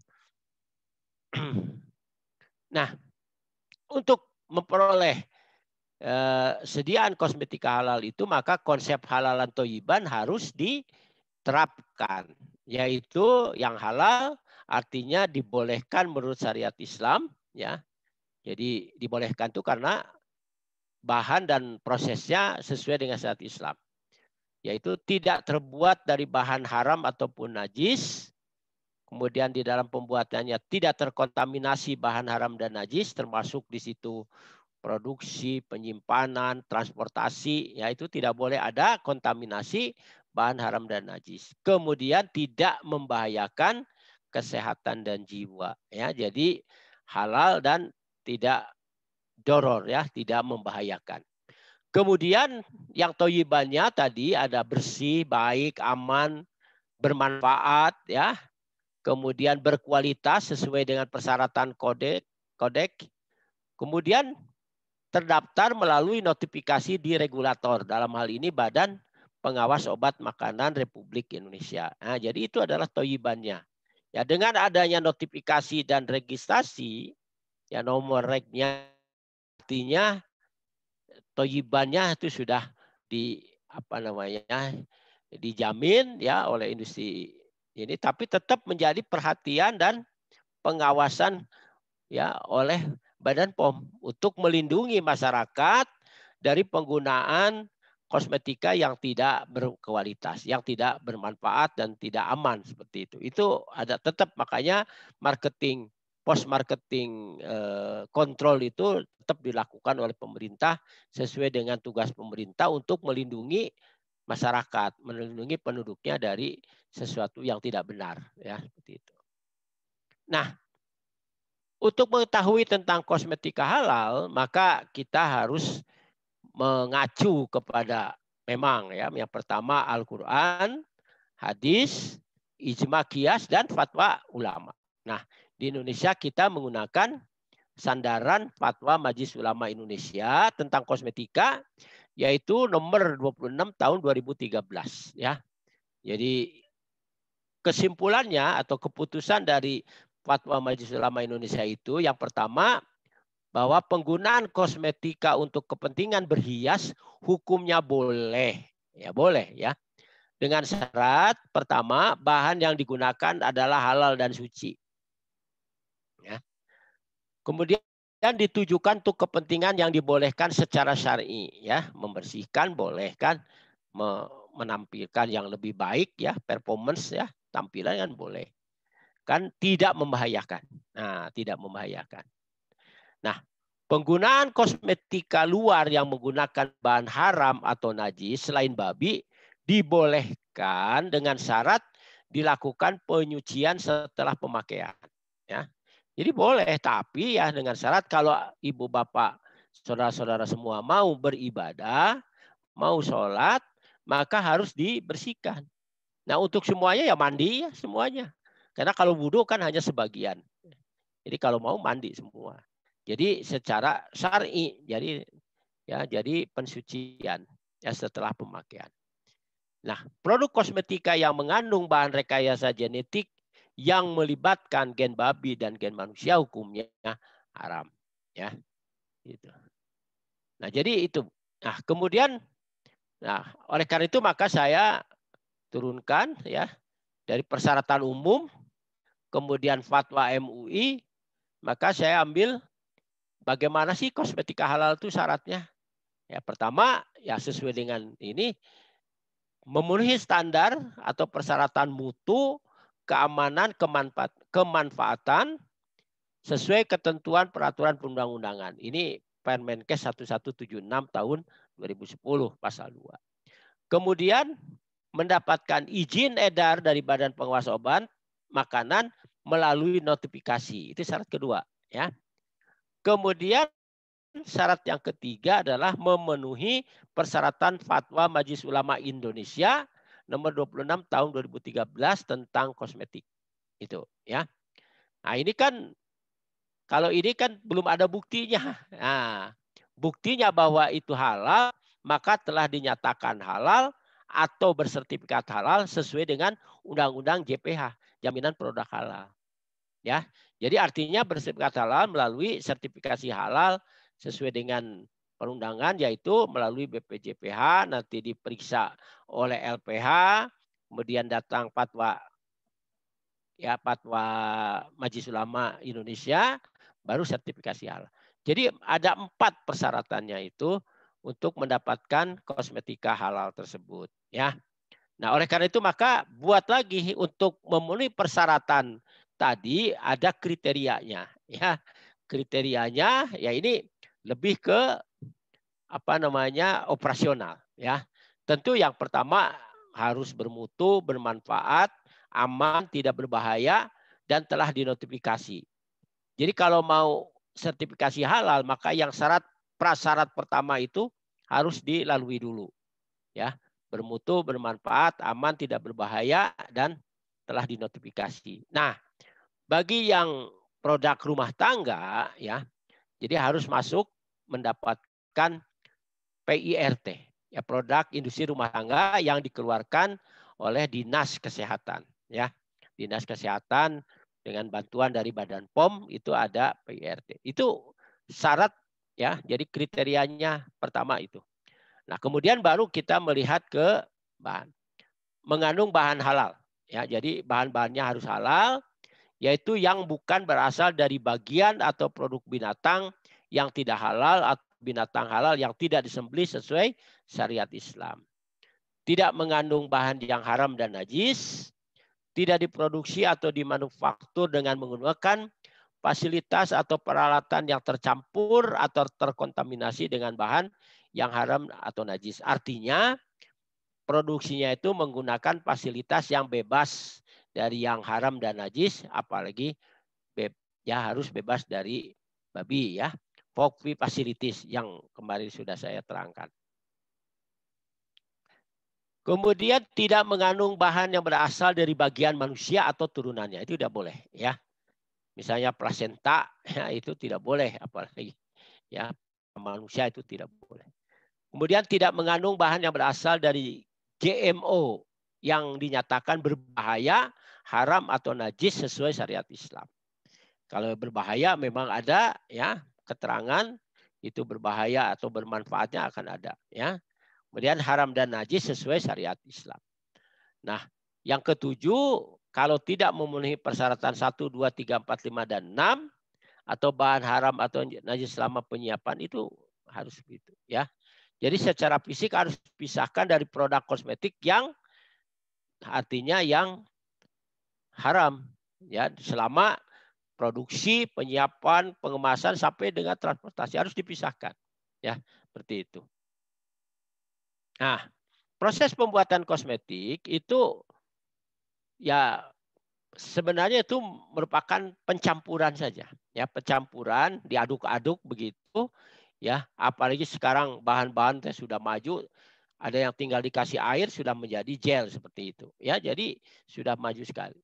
Nah, untuk memperoleh sediaan kosmetika halal itu, maka konsep halalan toyiban harus diterapkan, yaitu yang halal artinya dibolehkan menurut syariat Islam ya. Jadi dibolehkan itu karena bahan dan prosesnya sesuai dengan syariat Islam, yaitu tidak terbuat dari bahan haram ataupun najis. Kemudian di dalam pembuatannya tidak terkontaminasi bahan haram dan najis, termasuk di situ produksi, penyimpanan, transportasi, ya itu tidak boleh ada kontaminasi bahan haram dan najis. Kemudian tidak membahayakan kesehatan dan jiwa, ya. Jadi halal dan tidak doror, ya, tidak membahayakan. Kemudian yang toyibannya tadi ada bersih, baik, aman, bermanfaat, ya. Kemudian berkualitas sesuai dengan persyaratan kodek. Kemudian terdaftar melalui notifikasi di regulator, dalam hal ini Badan Pengawas Obat Makanan Republik Indonesia. Nah, jadi itu adalah toyibannya. Ya, dengan adanya notifikasi dan registrasi, ya nomor regnya artinya toyibannya itu sudah dijamin ya oleh industri ini, tapi tetap menjadi perhatian dan pengawasan ya oleh Badan POM untuk melindungi masyarakat dari penggunaan kosmetika yang tidak berkualitas, yang tidak bermanfaat dan tidak aman seperti itu. Itu ada tetap, makanya marketing, post marketing kontrol itu tetap dilakukan oleh pemerintah sesuai dengan tugas pemerintah untuk melindungi masyarakat, melindungi penduduknya dari sesuatu yang tidak benar, ya seperti itu. Nah, untuk mengetahui tentang kosmetika halal, maka kita harus mengacu kepada memang ya, yang pertama Al-Qur'an, hadis, ijma qiyas dan fatwa ulama. Nah, di Indonesia kita menggunakan sandaran fatwa Majelis Ulama Indonesia tentang kosmetika, yaitu nomor 26 tahun 2013 ya. Jadi kesimpulannya atau keputusan dari fatwa Majelis Ulama Indonesia itu, yang pertama bahwa penggunaan kosmetika untuk kepentingan berhias hukumnya boleh. Ya boleh ya. Dengan syarat pertama, bahan yang digunakan adalah halal dan suci. Ya. Kemudian ditujukan untuk kepentingan yang dibolehkan secara syar'i, ya, membersihkan boleh kan, menampilkan yang lebih baik ya, performance ya, tampilan kan boleh. Kan tidak membahayakan. Nah, tidak membahayakan. Nah, Penggunaan kosmetika luar yang menggunakan bahan haram atau najis selain babi dibolehkan dengan syarat dilakukan penyucian setelah pemakaian. Ya. Jadi boleh, tapi ya dengan syarat kalau ibu bapak, saudara-saudara semua mau beribadah, mau sholat, maka harus dibersihkan. Nah untuk semuanya ya mandi ya semuanya. Karena kalau wudhu kan hanya sebagian. Jadi kalau mau mandi semua. Jadi secara syar'i, jadi pensucian ya setelah pemakaian. Nah, produk kosmetika yang mengandung bahan rekayasa genetik yang melibatkan gen babi dan gen manusia hukumnya haram, ya. Gitu. Nah, jadi itu. Nah, kemudian oleh karena itu maka saya turunkan ya dari persyaratan umum, kemudian fatwa MUI, maka saya ambil bagaimana sih kosmetika halal itu syaratnya? Ya, pertama ya sesuai dengan ini memenuhi standar atau persyaratan mutu, keamanan, kemanfaatan sesuai ketentuan peraturan perundang-undangan. Ini Permenkes 1176 tahun 2010 pasal 2. Kemudian mendapatkan izin edar dari Badan Pengawas Obat Makanan melalui notifikasi. Itu syarat kedua, ya. Kemudian syarat yang ketiga adalah memenuhi persyaratan Fatwa Majelis Ulama Indonesia nomor 26 tahun 2013 tentang kosmetik. Itu, ya. Nah, ini kan kalau ini kan belum ada buktinya. Nah, buktinya bahwa itu halal, maka telah dinyatakan halal atau bersertifikat halal sesuai dengan Undang-Undang JPH, Jaminan Produk Halal. Ya, jadi artinya bersertifikat halal melalui sertifikasi halal sesuai dengan perundangan, yaitu melalui BPJPH, nanti diperiksa oleh LPH, kemudian datang fatwa Majelis Ulama Indonesia, baru sertifikasi halal. Jadi ada 4 persyaratannya itu untuk mendapatkan kosmetika halal tersebut, ya. Nah, oleh karena itu maka buat lagi untuk memenuhi persyaratan tadi ada kriterianya, ya. Kriterianya ya ini lebih ke operasional, ya. Tentu yang pertama harus bermutu, bermanfaat, aman, tidak berbahaya dan telah dinotifikasi. Jadi kalau mau sertifikasi halal maka yang prasyarat pertama itu harus dilalui dulu, ya. Bermutu, bermanfaat, aman, tidak berbahaya dan telah dinotifikasi. Nah, bagi yang produk rumah tangga ya, jadi harus masuk mendapatkan PIRT, ya produk industri rumah tangga yang dikeluarkan oleh Dinas Kesehatan, ya. Dinas Kesehatan dengan bantuan dari Badan POM itu ada PIRT. Itu syarat ya, jadi kriterianya pertama itu. Nah, kemudian baru kita melihat ke bahan. Mengandung bahan halal. Ya, jadi bahan-bahannya harus halal, yaitu yang bukan berasal dari bagian atau produk binatang yang tidak halal atau binatang halal yang tidak disembelih sesuai syariat Islam. Tidak mengandung bahan yang haram dan najis, tidak diproduksi atau dimanufaktur dengan menggunakan fasilitas atau peralatan yang tercampur atau terkontaminasi dengan bahan yang haram atau najis. Artinya produksinya itu menggunakan fasilitas yang bebas dari yang haram dan najis, apalagi harus bebas dari babi, ya. FOCFI facilities yang kemarin sudah saya terangkan. Kemudian tidak mengandung bahan yang berasal dari bagian manusia atau turunannya, itu tidak boleh, ya. Misalnya plasenta, ya, itu tidak boleh, apalagi ya manusia itu tidak boleh. Kemudian tidak mengandung bahan yang berasal dari GMO yang dinyatakan berbahaya, haram atau najis sesuai syariat Islam. Kalau berbahaya memang ada ya keterangan itu berbahaya atau bermanfaatnya akan ada, ya. Kemudian haram dan najis sesuai syariat Islam. Nah, yang ketujuh, kalau tidak memenuhi persyaratan 1, 2, 3, 4, 5 dan 6 atau bahan haram atau najis selama penyiapan itu harus begitu, ya. Jadi secara fisik harus dipisahkan dari produk kosmetik yang artinya yang haram, ya, selama produksi, penyiapan, pengemasan sampai dengan transportasi harus dipisahkan. Ya, seperti itu. Nah, proses pembuatan kosmetik itu ya sebenarnya itu merupakan pencampuran saja. Ya, pencampuran diaduk-aduk begitu. Ya, apalagi sekarang bahan-bahan sudah maju, ada yang tinggal dikasih air sudah menjadi gel seperti itu. Ya, jadi sudah maju sekali.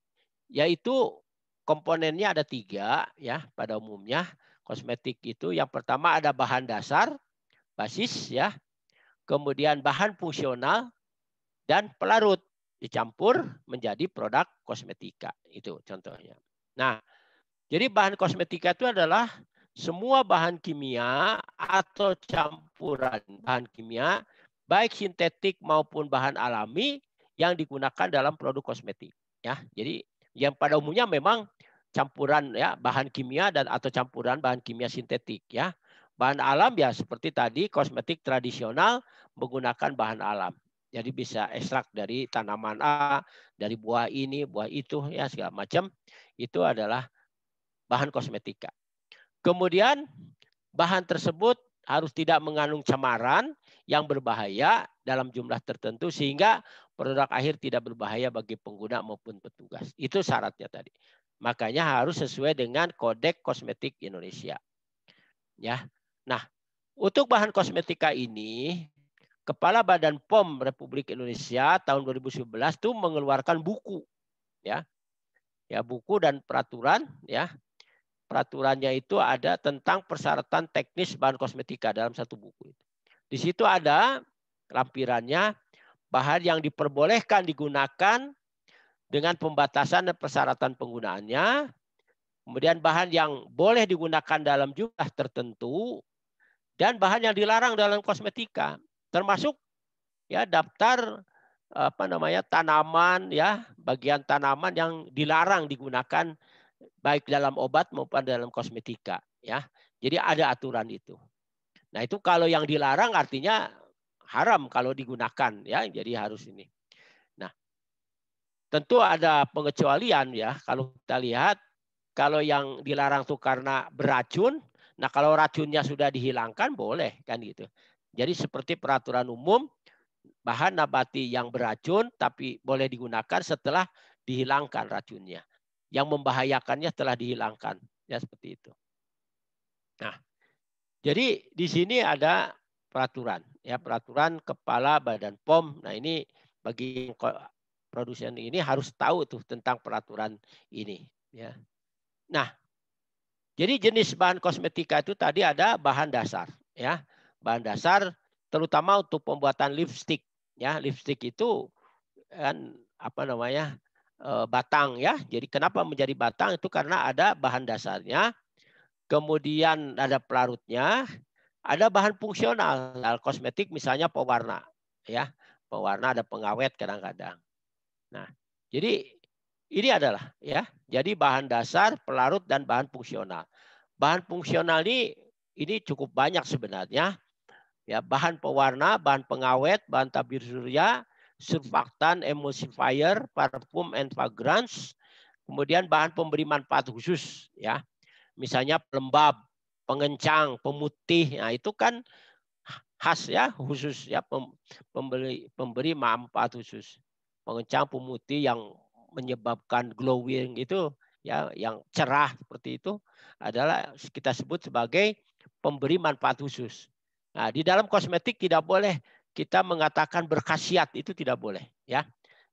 Yaitu komponennya ada 3 ya pada umumnya kosmetik itu. Yang pertama ada bahan dasar, basis ya. Kemudian bahan fungsional dan pelarut dicampur menjadi produk kosmetika. Itu contohnya. Nah, jadi bahan kosmetika itu adalah semua bahan kimia atau campuran bahan kimia baik sintetik maupun bahan alami yang digunakan dalam produk kosmetik. Ya, jadi yang pada umumnya memang campuran ya bahan kimia dan atau campuran bahan kimia sintetik ya. Bahan alam ya seperti tadi kosmetik tradisional menggunakan bahan alam. Jadi bisa ekstrak dari tanaman A, dari buah ini, buah itu ya segala macam. Itu adalah bahan kosmetika. Kemudian bahan tersebut harus tidak mengandung cemaran yang berbahaya dalam jumlah tertentu sehingga produk akhir tidak berbahaya bagi pengguna maupun petugas. Itu syaratnya tadi. Makanya harus sesuai dengan Kodeks Kosmetik Indonesia. Ya. Nah, untuk bahan kosmetika ini Kepala Badan POM Republik Indonesia tahun 2011 itu mengeluarkan buku ya. Ya, buku dan peraturan ya. Peraturannya itu ada tentang persyaratan teknis bahan kosmetika dalam satu buku itu. Di situ ada lampirannya bahan yang diperbolehkan digunakan dengan pembatasan dan persyaratan penggunaannya. Kemudian bahan yang boleh digunakan dalam jumlah tertentu dan bahan yang dilarang dalam kosmetika. Termasuk ya daftar tanaman ya, bagian tanaman yang dilarang digunakan baik dalam obat maupun dalam kosmetika ya. Jadi ada aturan itu. Nah, itu kalau yang dilarang artinya haram kalau digunakan ya. Jadi harus ini. Nah, tentu ada pengecualian ya. Kalau kita lihat kalau yang dilarang itu karena beracun, nah kalau racunnya sudah dihilangkan boleh kan gitu. Jadi seperti peraturan umum bahan nabati yang beracun tapi boleh digunakan setelah dihilangkan racunnya. Yang membahayakannya telah dihilangkan. Ya seperti itu. Nah, jadi di sini ada peraturan. Ya, peraturan Kepala Badan POM. Nah, ini bagi produsen ini harus tahu tuh tentang peraturan ini. Ya. Nah, jadi jenis bahan kosmetika itu tadi ada bahan dasar. Ya, bahan dasar terutama untuk pembuatan lipstik. Ya, lipstik itu kan batang ya. Jadi kenapa menjadi batang itu karena ada bahan dasarnya, kemudian ada pelarutnya, ada bahan fungsional. Nah, kosmetik misalnya pewarna ya. Pewarna ada pengawet kadang-kadang. Nah, jadi ini adalah ya. Jadi bahan dasar, pelarut dan bahan fungsional. Bahan fungsional ini cukup banyak sebenarnya. Ya, bahan pewarna, bahan pengawet, bahan tabir surya, surfaktan, emulsifier, parfum and fragrance, kemudian bahan pemberi manfaat khusus ya. Misalnya pelembab, pengencang, pemutih. Nah, itu kan khas ya, khusus ya pemberi manfaat khusus. Pengencang, pemutih yang menyebabkan glowing itu ya, yang cerah seperti itu adalah kita sebut sebagai pemberi manfaat khusus. Nah, di dalam kosmetik tidak boleh kita mengatakan berkhasiat, itu tidak boleh ya.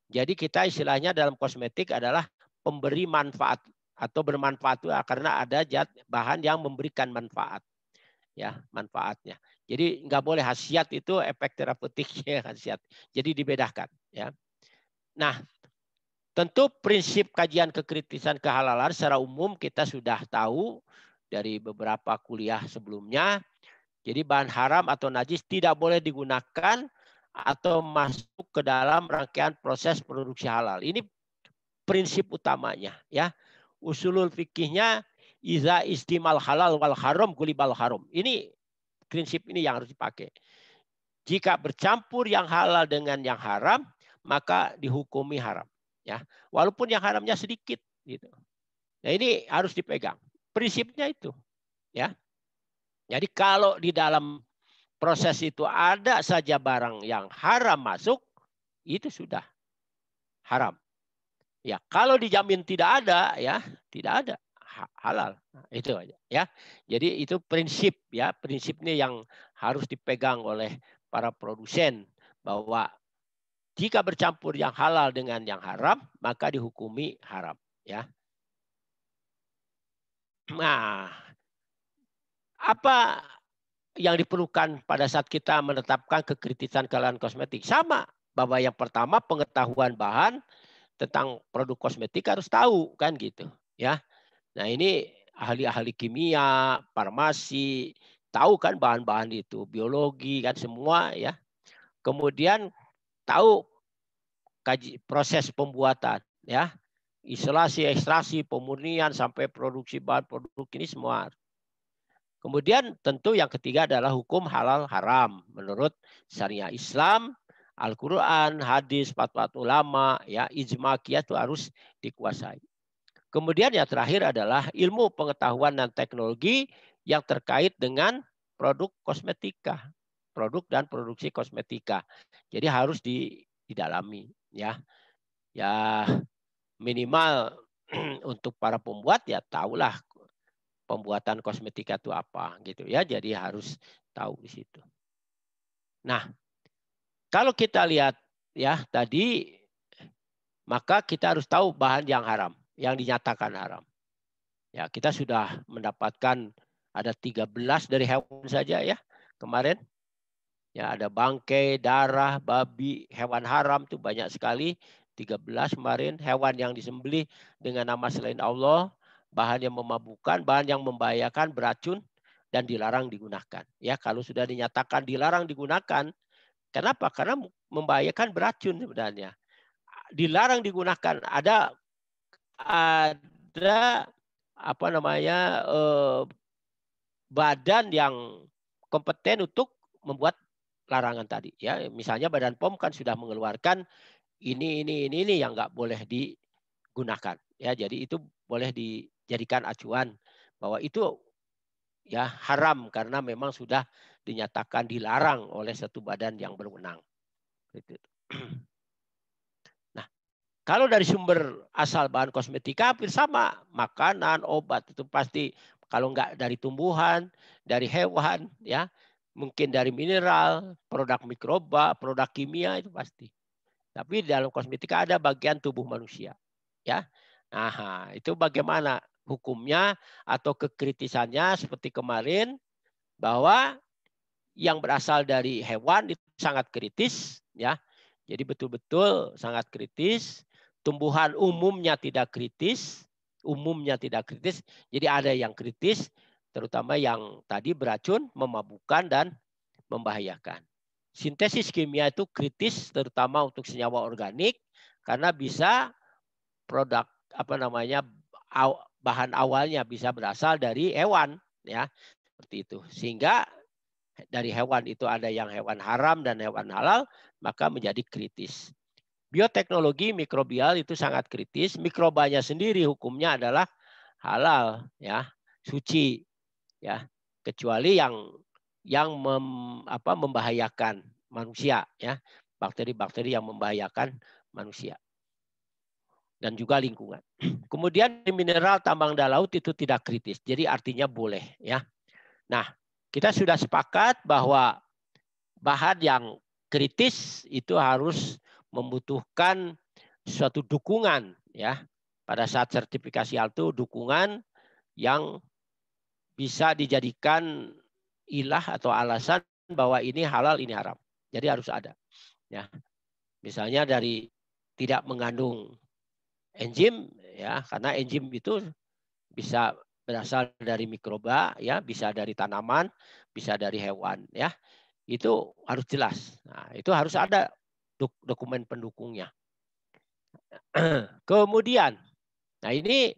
Jadi kita istilahnya dalam kosmetik adalah pemberi manfaat atau bermanfaat karena ada bahan yang memberikan manfaat. Ya, manfaatnya. Jadi nggak boleh khasiat itu efek terapeutiknya khasiat. Jadi dibedakan ya. Nah, tentu prinsip kajian kekritisan kehalalan secara umum kita sudah tahu dari beberapa kuliah sebelumnya. Jadi bahan haram atau najis tidak boleh digunakan atau masuk ke dalam rangkaian proses produksi halal. Ini prinsip utamanya ya. Usulul fikihnya iza istimal halal wal haram gulibal haram. Ini prinsip ini yang harus dipakai. Jika bercampur yang halal dengan yang haram, maka dihukumi haram ya. Walaupun yang haramnya sedikit gitu. Nah, ini harus dipegang. Prinsipnya itu, ya. Jadi kalau di dalam proses itu ada saja barang yang haram masuk, itu sudah haram. Ya, kalau dijamin tidak ada, ya tidak ada, halal. Nah, itu aja, ya. Jadi itu prinsip, ya, prinsipnya yang harus dipegang oleh para produsen, bahwa jika bercampur yang halal dengan yang haram, maka dihukumi haram, ya. Nah, apa yang diperlukan pada saat kita menetapkan kekritisan kandungan kosmetik? Sama, bahwa yang pertama pengetahuan bahan tentang produk kosmetik harus tahu, kan gitu, ya. Nah, ini ahli-ahli kimia, farmasi, tahu kan bahan-bahan itu, biologi kan semua, ya. Kemudian tahu proses pembuatan, ya. Isolasi, ekstraksi, pemurnian sampai produksi bahan produk ini semua. Kemudian tentu yang ketiga adalah hukum halal haram menurut syariah Islam, Al-Quran, hadis, fatwa ulama, ya, ijma qiyas itu harus dikuasai. Kemudian yang terakhir adalah ilmu pengetahuan dan teknologi yang terkait dengan produk kosmetika, produk dan produksi kosmetika. Jadi harus didalami, ya. Ya minimal untuk para pembuat ya tahulah pembuatan kosmetika itu apa gitu, ya. Jadi harus tahu di situ. Nah, kalau kita lihat, ya, tadi, maka kita harus tahu bahan yang haram, yang dinyatakan haram. Ya, kita sudah mendapatkan ada 13 dari hewan saja, ya, kemarin. Ya, ada bangkai, darah, babi, hewan haram itu banyak sekali. 13 kemarin, hewan yang disembelih dengan nama selain Allah, bahan yang memabukkan, bahan yang membahayakan, beracun, dan dilarang digunakan. Ya, kalau sudah dinyatakan dilarang digunakan, kenapa? Karena membahayakan, beracun sebenarnya. Dilarang digunakan, ada apa namanya, badan yang kompeten untuk membuat larangan tadi, ya. Misalnya Badan POM kan sudah mengeluarkan ini yang nggak boleh digunakan, ya. Jadi itu boleh dijadikan acuan bahwa itu, ya, haram karena memang sudah dinyatakan dilarang oleh satu badan yang berwenang. Nah, kalau dari sumber asal bahan kosmetika hampir sama, makanan, obat itu pasti, kalau nggak dari tumbuhan, dari hewan, ya, mungkin dari mineral, produk mikroba, produk kimia itu pasti. Tapi di dalam kosmetika ada bagian tubuh manusia, ya. Nah, itu bagaimana hukumnya atau kekritisannya seperti kemarin, bahwa yang berasal dari hewan itu sangat kritis, ya. Jadi betul-betul sangat kritis. Tumbuhan umumnya tidak kritis, Jadi ada yang kritis, terutama yang tadi beracun, memabukkan dan membahayakan. Sintesis kimia itu kritis terutama untuk senyawa organik karena bisa produk apa namanya bahan awalnya bisa berasal dari hewan, ya, seperti itu. Sehingga dari hewan itu ada yang hewan haram dan hewan halal, maka menjadi kritis. Bioteknologi mikrobial itu sangat kritis. Mikrobanya sendiri hukumnya adalah halal, ya, suci, ya, kecuali yang membahayakan manusia, ya, bakteri-bakteri yang membahayakan manusia dan juga lingkungan. Kemudian mineral tambang dan laut itu tidak kritis, jadi artinya boleh, ya. Nah, kita sudah sepakat bahwa bahan yang kritis itu harus membutuhkan suatu dukungan, ya. Pada saat sertifikasi itu dukungan yang bisa dijadikan ilah atau alasan bahwa ini halal, ini haram. Jadi harus ada, ya. Misalnya dari tidak mengandung enzim, ya, karena enzim itu bisa berasal dari mikroba, ya, bisa dari tanaman, bisa dari hewan, ya. Itu harus jelas. Nah, itu harus ada dokumen pendukungnya. Kemudian, nah ini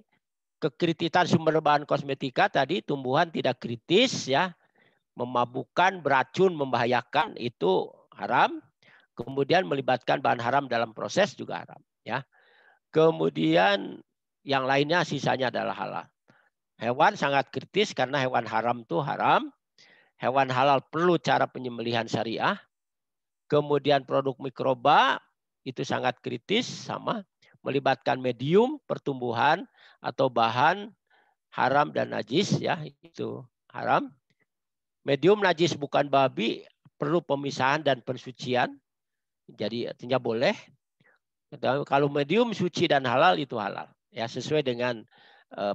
kekritisan sumber bahan kosmetika tadi, tumbuhan tidak kritis, ya, memabukkan, beracun, membahayakan itu haram. Kemudian melibatkan bahan haram dalam proses juga haram, ya. Kemudian Yang lainnya sisanya adalah halal. Hewan sangat kritis karena hewan haram itu haram. Hewan halal perlu cara penyembelihan syariah. Kemudian produk mikroba itu sangat kritis, sama melibatkan medium pertumbuhan atau bahan haram dan najis, ya itu haram. Medium najis bukan babi perlu pemisahan dan pensucian. Jadi artinya boleh. Kalau medium suci dan halal itu halal. Ya sesuai dengan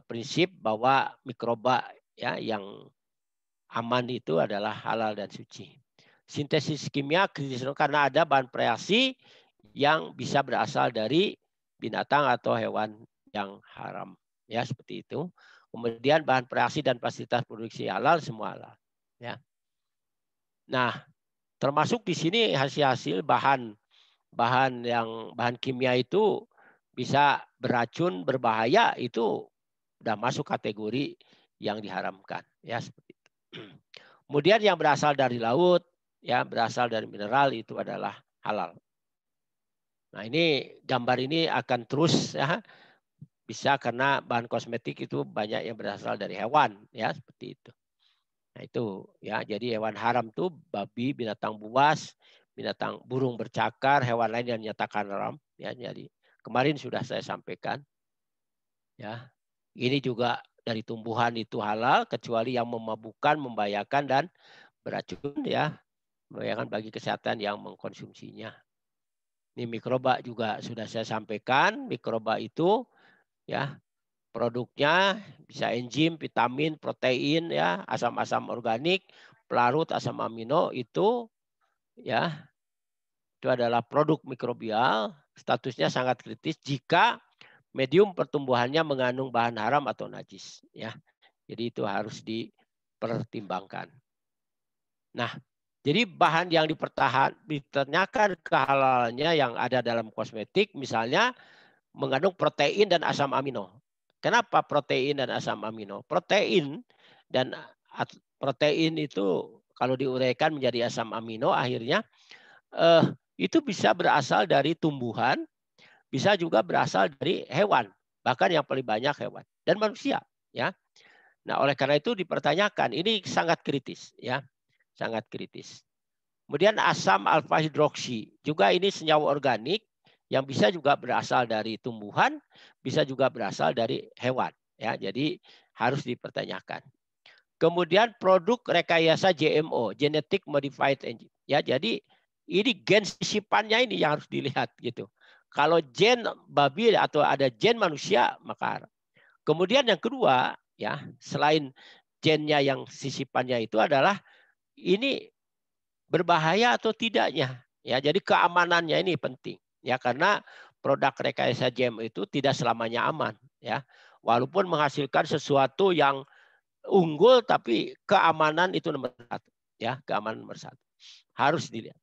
prinsip bahwa mikroba ya yang aman itu adalah halal dan suci. Sintesis kimia kritis karena ada bahan reaksi yang bisa berasal dari binatang atau hewan yang haram. Ya seperti itu. Kemudian bahan reaksi dan fasilitas produksi halal semua halal. Ya. Nah, termasuk di sini hasil-hasil bahan kimia itu bisa beracun, berbahaya, itu udah masuk kategori yang diharamkan, ya seperti itu. Kemudian yang berasal dari laut, ya berasal dari mineral itu adalah halal. Nah, ini gambar ini akan terus ya bisa karena bahan kosmetik itu banyak yang berasal dari hewan, ya seperti itu. Nah, itu ya, jadi hewan haram itu babi, binatang buas, binatang burung bercakar, hewan lain yang dinyatakan haram, ya. Jadi kemarin sudah saya sampaikan. Ya. Ini juga dari tumbuhan itu halal kecuali yang memabukkan, membahayakan dan beracun, ya. Membahayakan bagi kesehatan yang mengkonsumsinya. Ini mikroba juga sudah saya sampaikan, mikroba itu ya produknya bisa enzim, vitamin, protein, ya, asam-asam organik, pelarut asam amino itu ya itu adalah produk mikrobial, statusnya sangat kritis jika medium pertumbuhannya mengandung bahan haram atau najis, ya. Jadi itu harus dipertimbangkan. Nah, jadi bahan yang dipertanyakan kehalalannya yang ada dalam kosmetik misalnya mengandung protein dan asam amino. Kenapa protein dan asam amino? Protein itu kalau diuraikan menjadi asam amino akhirnya itu bisa berasal dari tumbuhan, bisa juga berasal dari hewan, bahkan yang paling banyak hewan dan manusia, ya. Nah, oleh karena itu dipertanyakan, ini sangat kritis, ya, sangat kritis. Kemudian asam alfa hidroksi juga ini senyawa organik yang bisa juga berasal dari tumbuhan, bisa juga berasal dari hewan, ya. Jadi harus dipertanyakan. Kemudian produk rekayasa GMO, genetic modified enzyme, ya. Jadi ini gen sisipannya ini yang harus dilihat gitu. Kalau gen babi atau ada gen manusia maka haram. Kemudian yang kedua, ya, selain gennya yang sisipannya itu adalah ini berbahaya atau tidaknya, ya. Jadi keamanannya ini penting, ya, karena produk rekayasa GMO itu tidak selamanya aman, ya. Walaupun menghasilkan sesuatu yang unggul, tapi keamanan itu nomor satu, ya, keamanan nomor satu harus dilihat.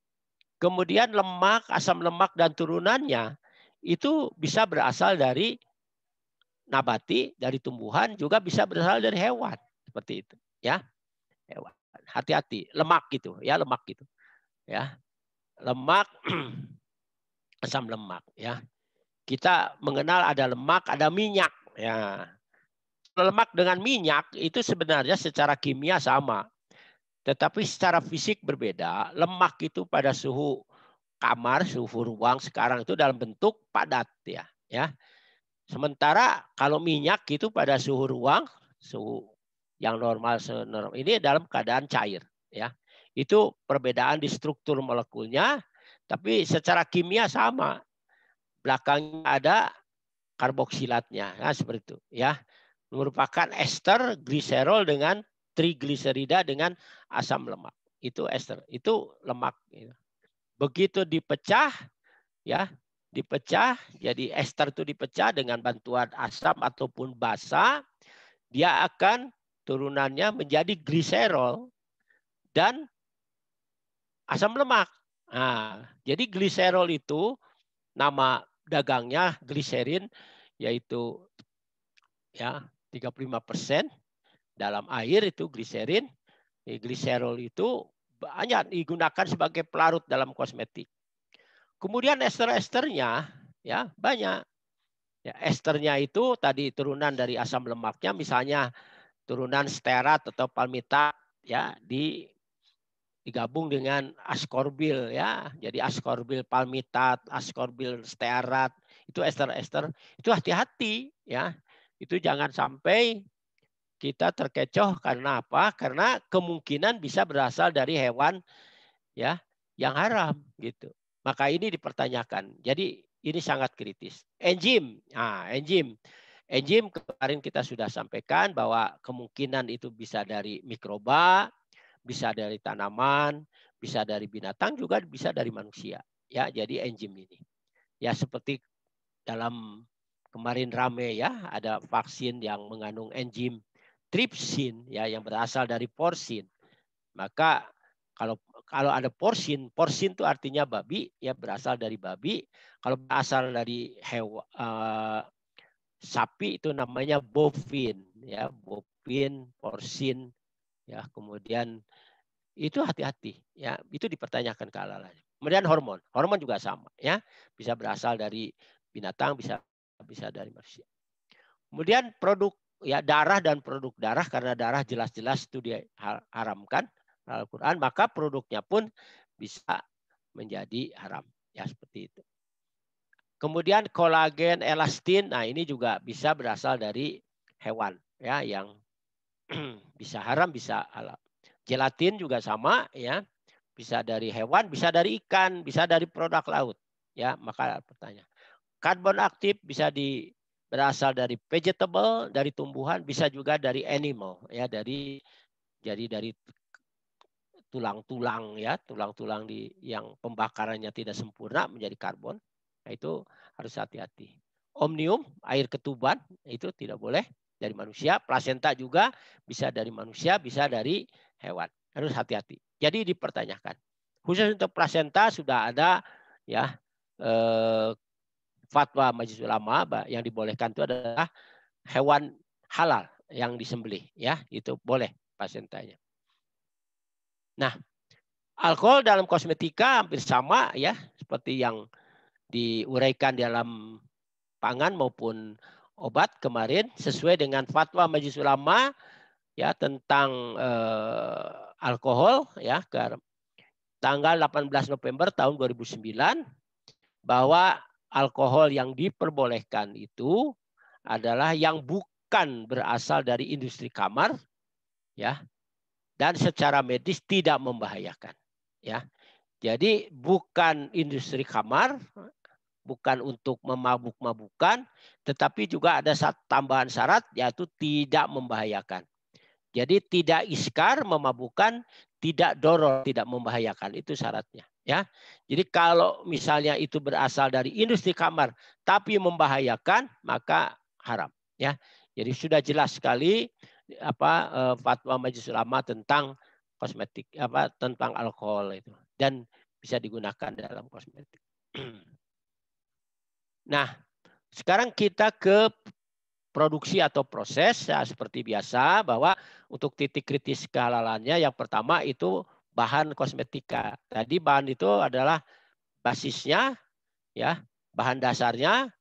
Kemudian lemak, asam lemak dan turunannya itu bisa berasal dari nabati, dari tumbuhan, juga bisa berasal dari hewan, seperti itu, ya. Hewan. Hati-hati, lemak gitu, ya, lemak gitu, ya. Lemak, asam lemak, ya. Kita mengenal ada lemak, ada minyak, ya. Lemak dengan minyak itu sebenarnya secara kimia sama, tetapi secara fisik berbeda. Lemak itu pada suhu kamar, suhu ruang sekarang itu dalam bentuk padat, ya, ya. Sementara kalau minyak itu pada suhu ruang, suhu yang normal ini dalam keadaan cair, ya. Itu perbedaan di struktur molekulnya, tapi secara kimia sama. Belakangnya ada karboksilatnya, nah, seperti itu, ya. Merupakan ester gliserol dengan trigliserida dengan asam lemak. Itu ester, itu lemak. Begitu dipecah, ya, dipecah, jadi ester itu dipecah dengan bantuan asam ataupun basa, dia akan turunannya menjadi gliserol dan asam lemak. Nah, jadi gliserol itu nama dagangnya gliserin, yaitu ya 35% dalam air itu gliserin. Gliserol itu banyak digunakan sebagai pelarut dalam kosmetik. Kemudian ester-esternya ya banyak. Ya, esternya itu tadi turunan dari asam lemaknya, misalnya turunan stearat atau palmitat, ya, digabung dengan ascorbil, ya. Jadi ascorbil palmitat, ascorbil stearat, itu ester-ester. Itu hati-hati, ya. Itu jangan sampai kita terkecoh karena apa? Karena kemungkinan bisa berasal dari hewan, ya, yang haram gitu. Maka ini dipertanyakan. Jadi ini sangat kritis. Enzim. Nah, enzim. Enzim kemarin kita sudah sampaikan bahwa kemungkinan itu bisa dari mikroba, bisa dari tanaman, bisa dari binatang, juga bisa dari manusia. Ya, jadi enzim ini. Ya seperti dalam kemarin rame, ya, ada vaksin yang mengandung enzim tripsin, ya, yang berasal dari porsin. Maka kalau ada porsin itu artinya babi, ya, berasal dari babi. Kalau berasal dari sapi itu namanya bovin, ya, bovin, porsin, ya. Kemudian itu hati-hati, ya, itu dipertanyakan kehalalannya. Kemudian hormon juga sama, ya, bisa berasal dari binatang, bisa dari manusia. Kemudian produk, ya, darah dan produk darah, karena darah jelas-jelas itu diharamkan Al-Quran, maka produknya pun bisa menjadi haram, ya, seperti itu. Kemudian kolagen, elastin, nah ini juga bisa berasal dari hewan, ya, yang bisa haram, bisa halal. Gelatin juga sama, ya, bisa dari hewan, bisa dari ikan, bisa dari produk laut, ya. Maka pertanyaan, karbon aktif bisa berasal dari vegetable, dari tumbuhan, bisa juga dari animal, ya, dari tulang-tulang, ya, tulang-tulang yang pembakarannya tidak sempurna menjadi karbon. Nah, itu harus hati-hati. Omnium, air ketuban, itu tidak boleh dari manusia. Plasenta juga bisa dari manusia, bisa dari hewan. Harus hati-hati. Jadi dipertanyakan. Khusus untuk plasenta sudah ada, ya, fatwa Majelis Ulama yang dibolehkan itu adalah hewan halal yang disembelih, ya, itu boleh plasentanya. Nah, alkohol dalam kosmetika hampir sama, ya, seperti yang diuraikan dalam pangan maupun obat kemarin, sesuai dengan fatwa Majelis Ulama, ya, tentang alkohol, ya, ke tanggal 18 November tahun 2009, bahwa alkohol yang diperbolehkan itu adalah yang bukan berasal dari industri kamar, ya, dan secara medis tidak membahayakan, ya. Jadi bukan industri kamar, bukan untuk memabuk-mabukan, tetapi juga ada tambahan syarat, yaitu tidak membahayakan. Jadi tidak iskar, memabukkan, tidak doror, tidak membahayakan, itu syaratnya, ya. Jadi kalau misalnya itu berasal dari industri kamar tapi membahayakan, maka haram, ya. Jadi sudah jelas sekali fatwa Majelis Ulama tentang kosmetik, tentang alkohol itu, dan bisa digunakan dalam kosmetik. Nah, sekarang kita ke produksi atau proses, ya, seperti biasa, bahwa untuk titik kritis kehalalannya yang pertama itu bahan kosmetika. Tadi bahan itu adalah basisnya, ya, bahan dasarnya,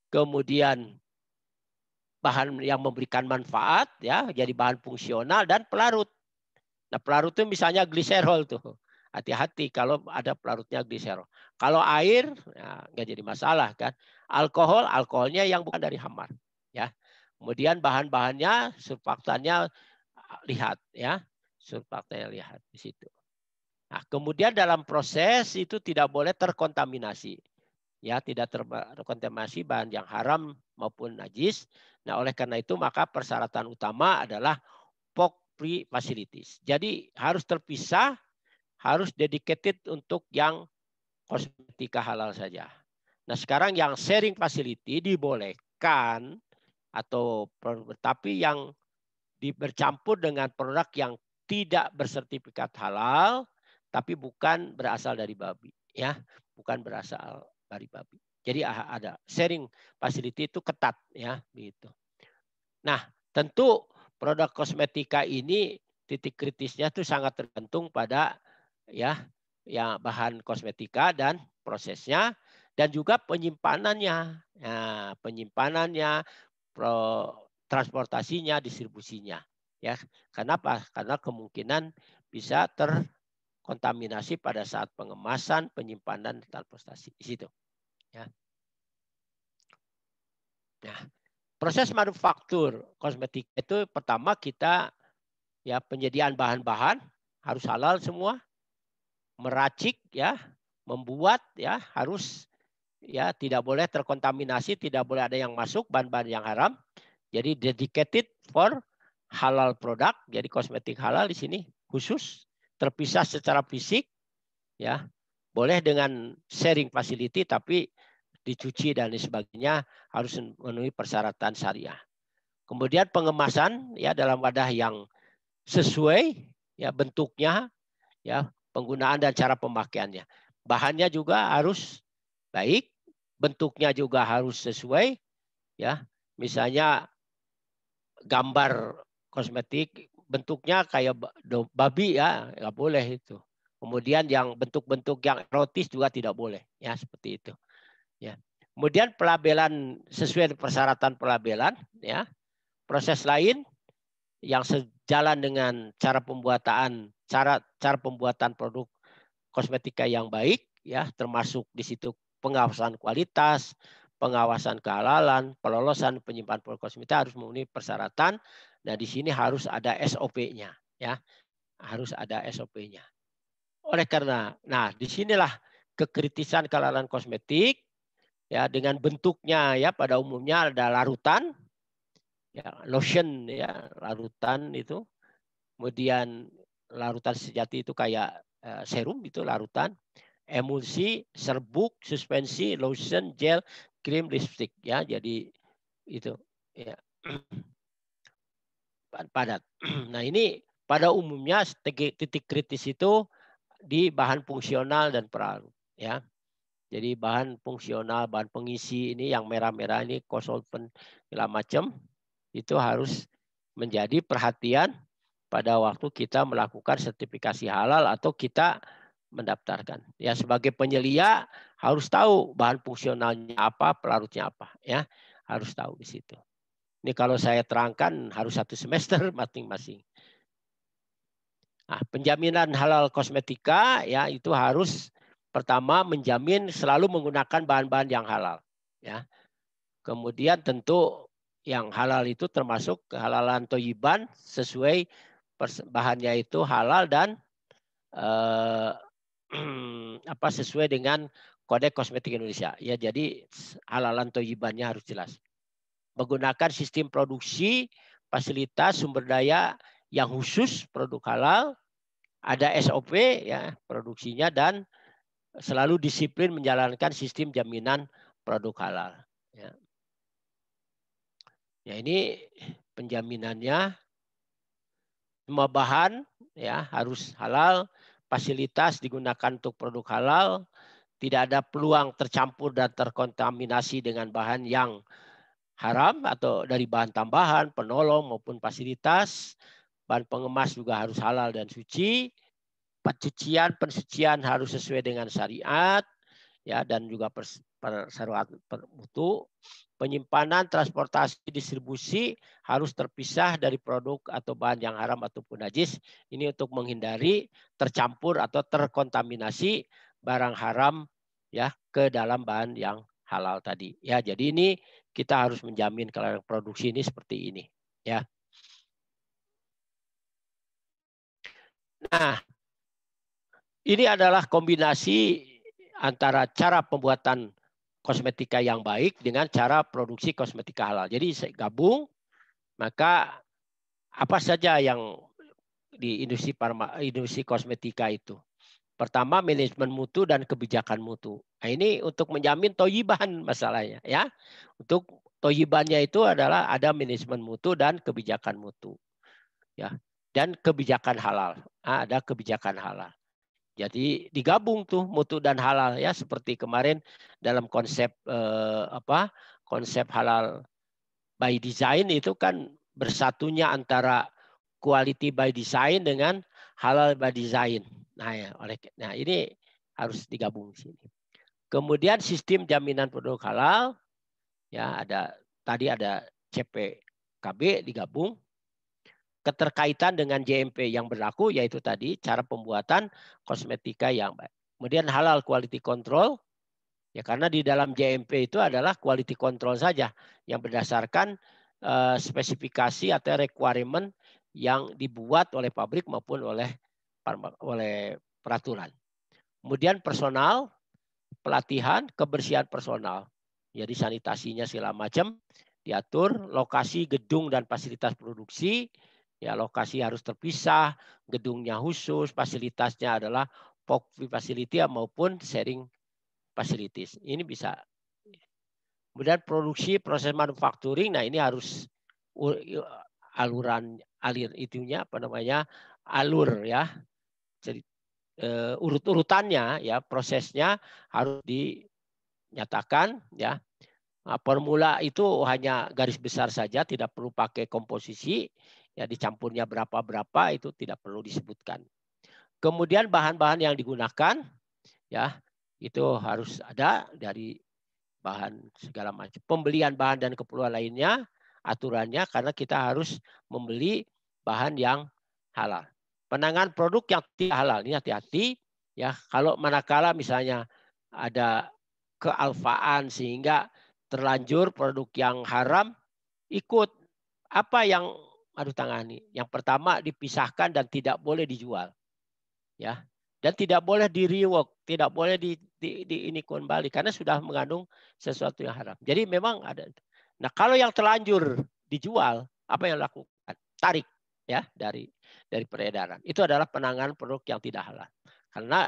kemudian bahan yang memberikan manfaat, ya, jadi bahan fungsional, dan pelarut. Nah, pelarut itu misalnya gliserol tuh. Hati-hati kalau ada pelarutnya gliserol. Kalau air, ya, nggak jadi masalah kan. Alkoholnya yang bukan dari hamar, ya. Kemudian bahan-bahannya, surfaktannya lihat, ya, surfaktannya lihat di situ. Nah, kemudian dalam proses itu tidak boleh terkontaminasi, ya, tidak terkontaminasi bahan yang haram maupun najis. Nah, oleh karena itu maka persyaratan utama adalah POC-free facilities. Jadi harus terpisah, harus dedicated untuk yang kosmetika halal saja. Nah, sekarang yang sharing facility dibolehkan, tapi yang bercampur dengan produk yang tidak bersertifikat halal, tapi bukan berasal dari babi, ya, bukan berasal dari babi. Jadi ada sharing facility itu ketat, ya, begitu. Nah, tentu produk kosmetika ini titik kritisnya itu sangat tergantung pada, ya, bahan kosmetika dan prosesnya. dan juga penyimpanannya. Nah, penyimpanannya, transportasinya, distribusinya. Ya, kenapa? Karena kemungkinan bisa terkontaminasi pada saat pengemasan, penyimpanan, transportasi di situ. Ya. Nah, proses manufaktur kosmetik itu pertama kita ya penyediaan bahan-bahan harus halal semua, meracik ya, membuat ya harus ya tidak boleh terkontaminasi, tidak boleh ada yang masuk bahan-bahan yang haram. Jadi dedicated for halal produk, jadi kosmetik halal di sini khusus terpisah secara fisik ya. Boleh dengan sharing facility tapi dicuci dan sebagainya harus memenuhi persyaratan syariah. Kemudian pengemasan ya dalam wadah yang sesuai ya bentuknya ya, penggunaan dan cara pemakaiannya. Bahannya juga harus baik, bentuknya juga harus sesuai ya. Misalnya gambar kosmetik bentuknya kayak babi ya, nggak boleh itu. Kemudian yang bentuk-bentuk yang erotis juga tidak boleh ya, seperti itu. Ya. Kemudian pelabelan sesuai persyaratan pelabelan ya. Proses lain yang sejalan dengan cara pembuatan produk kosmetika yang baik ya, termasuk di situ pengawasan kualitas, pengawasan kehalalan, pelolosan penyimpanan produk kosmetika harus memenuhi persyaratan. Nah, di sini harus ada SOP-nya ya. Harus ada SOP-nya. Oleh karena disinilah kekritisan kehalalan kosmetik ya, dengan bentuknya ya pada umumnya ada larutan ya, lotion ya, larutan itu. Kemudian larutan sejati itu kayak serum itu larutan, emulsi, serbuk, suspensi, lotion, gel, krim, lipstick ya. Jadi itu ya. Padat. Nah, ini pada umumnya titik kritis itu di bahan fungsional dan pelarut ya. Jadi bahan fungsional, bahan pengisi ini yang merah-merah ini konsultan segala macam itu harus menjadi perhatian pada waktu kita melakukan sertifikasi halal atau kita mendaftarkan. Ya, sebagai penyelia harus tahu bahan fungsionalnya apa, pelarutnya apa ya. Harus tahu di situ. Ini kalau saya terangkan harus 1 semester masing-masing. Nah, penjaminan halal kosmetika ya itu harus pertama menjamin selalu menggunakan bahan-bahan yang halal ya. Kemudian tentu yang halal itu termasuk kehalalan toyiban sesuai bahannya itu halal dan sesuai dengan Kode Kosmetik Indonesia. Ya, jadi halalan toyibannya harus jelas. Menggunakan sistem produksi, fasilitas, sumber daya yang khusus produk halal, ada SOP ya produksinya dan selalu disiplin menjalankan sistem jaminan produk halal. Ya, ya ini penjaminannya. Semua bahan ya harus halal, fasilitas digunakan untuk produk halal, tidak ada peluang tercampur dan terkontaminasi dengan bahan yang haram atau dari bahan tambahan, penolong maupun fasilitas. Bahan pengemas juga harus halal dan suci. Pensucian harus sesuai dengan syariat ya dan juga persyaratan mutu. Penyimpanan, transportasi, distribusi harus terpisah dari produk atau bahan yang haram ataupun najis. Ini untuk menghindari tercampur atau terkontaminasi barang haram ya ke dalam bahan yang halal tadi. Ya, jadi ini kita harus menjamin kalau produksi ini seperti ini ya. Nah, ini adalah kombinasi antara cara pembuatan kosmetika yang baik dengan cara produksi kosmetika halal. Jadi saya gabung, maka apa saja yang di industri kosmetika itu. Pertama, manajemen mutu dan kebijakan mutu. Nah, ini untuk menjamin toyiban masalahnya ya. Untuk toyibannya itu adalah ada manajemen mutu dan kebijakan mutu. Ya. Dan kebijakan halal. Nah, ada kebijakan halal. Jadi digabung tuh mutu dan halal ya seperti kemarin dalam konsep konsep halal by design itu kan bersatunya antara quality by design dengan halal by design. Nah, ini harus digabung di sini. Kemudian sistem jaminan produk halal, ya tadi ada CPKB digabung. Keterkaitan dengan JMP yang berlaku yaitu tadi cara pembuatan kosmetika yang baik. Kemudian halal quality control, ya karena di dalam JMP itu adalah quality control saja yang berdasarkan spesifikasi atau requirement yang dibuat oleh pabrik maupun oleh peraturan. Kemudian personal, pelatihan, kebersihan personal. Jadi sanitasinya segala macam diatur, lokasi gedung dan fasilitas produksi, ya lokasi harus terpisah, gedungnya khusus, fasilitasnya adalah POC facility maupun sharing facilities. Ini bisa. Kemudian produksi, proses manufacturing, nah ini harus alur ya. Jadi urut-urutannya ya prosesnya harus dinyatakan ya. Nah, formula itu hanya garis besar saja, tidak perlu pakai komposisi, ya dicampurnya berapa itu tidak perlu disebutkan. Kemudian bahan-bahan yang digunakan ya itu harus ada dari bahan segala macam. Pembelian bahan dan keperluan lainnya aturannya karena kita harus membeli bahan yang halal. Penanganan produk yang tidak halal ini hati-hati ya, kalau manakala misalnya ada kealfaan sehingga terlanjur produk yang haram ikut apa yang harus tangani. Yang pertama dipisahkan dan tidak boleh dijual. Ya. Dan tidak boleh di rework, tidak boleh di ini kembali karena sudah mengandung sesuatu yang haram. Jadi memang ada. Nah, kalau yang terlanjur dijual, apa yang lakukan? Tarik ya dari peredaran. Itu adalah penanganan produk yang tidak halal. Karena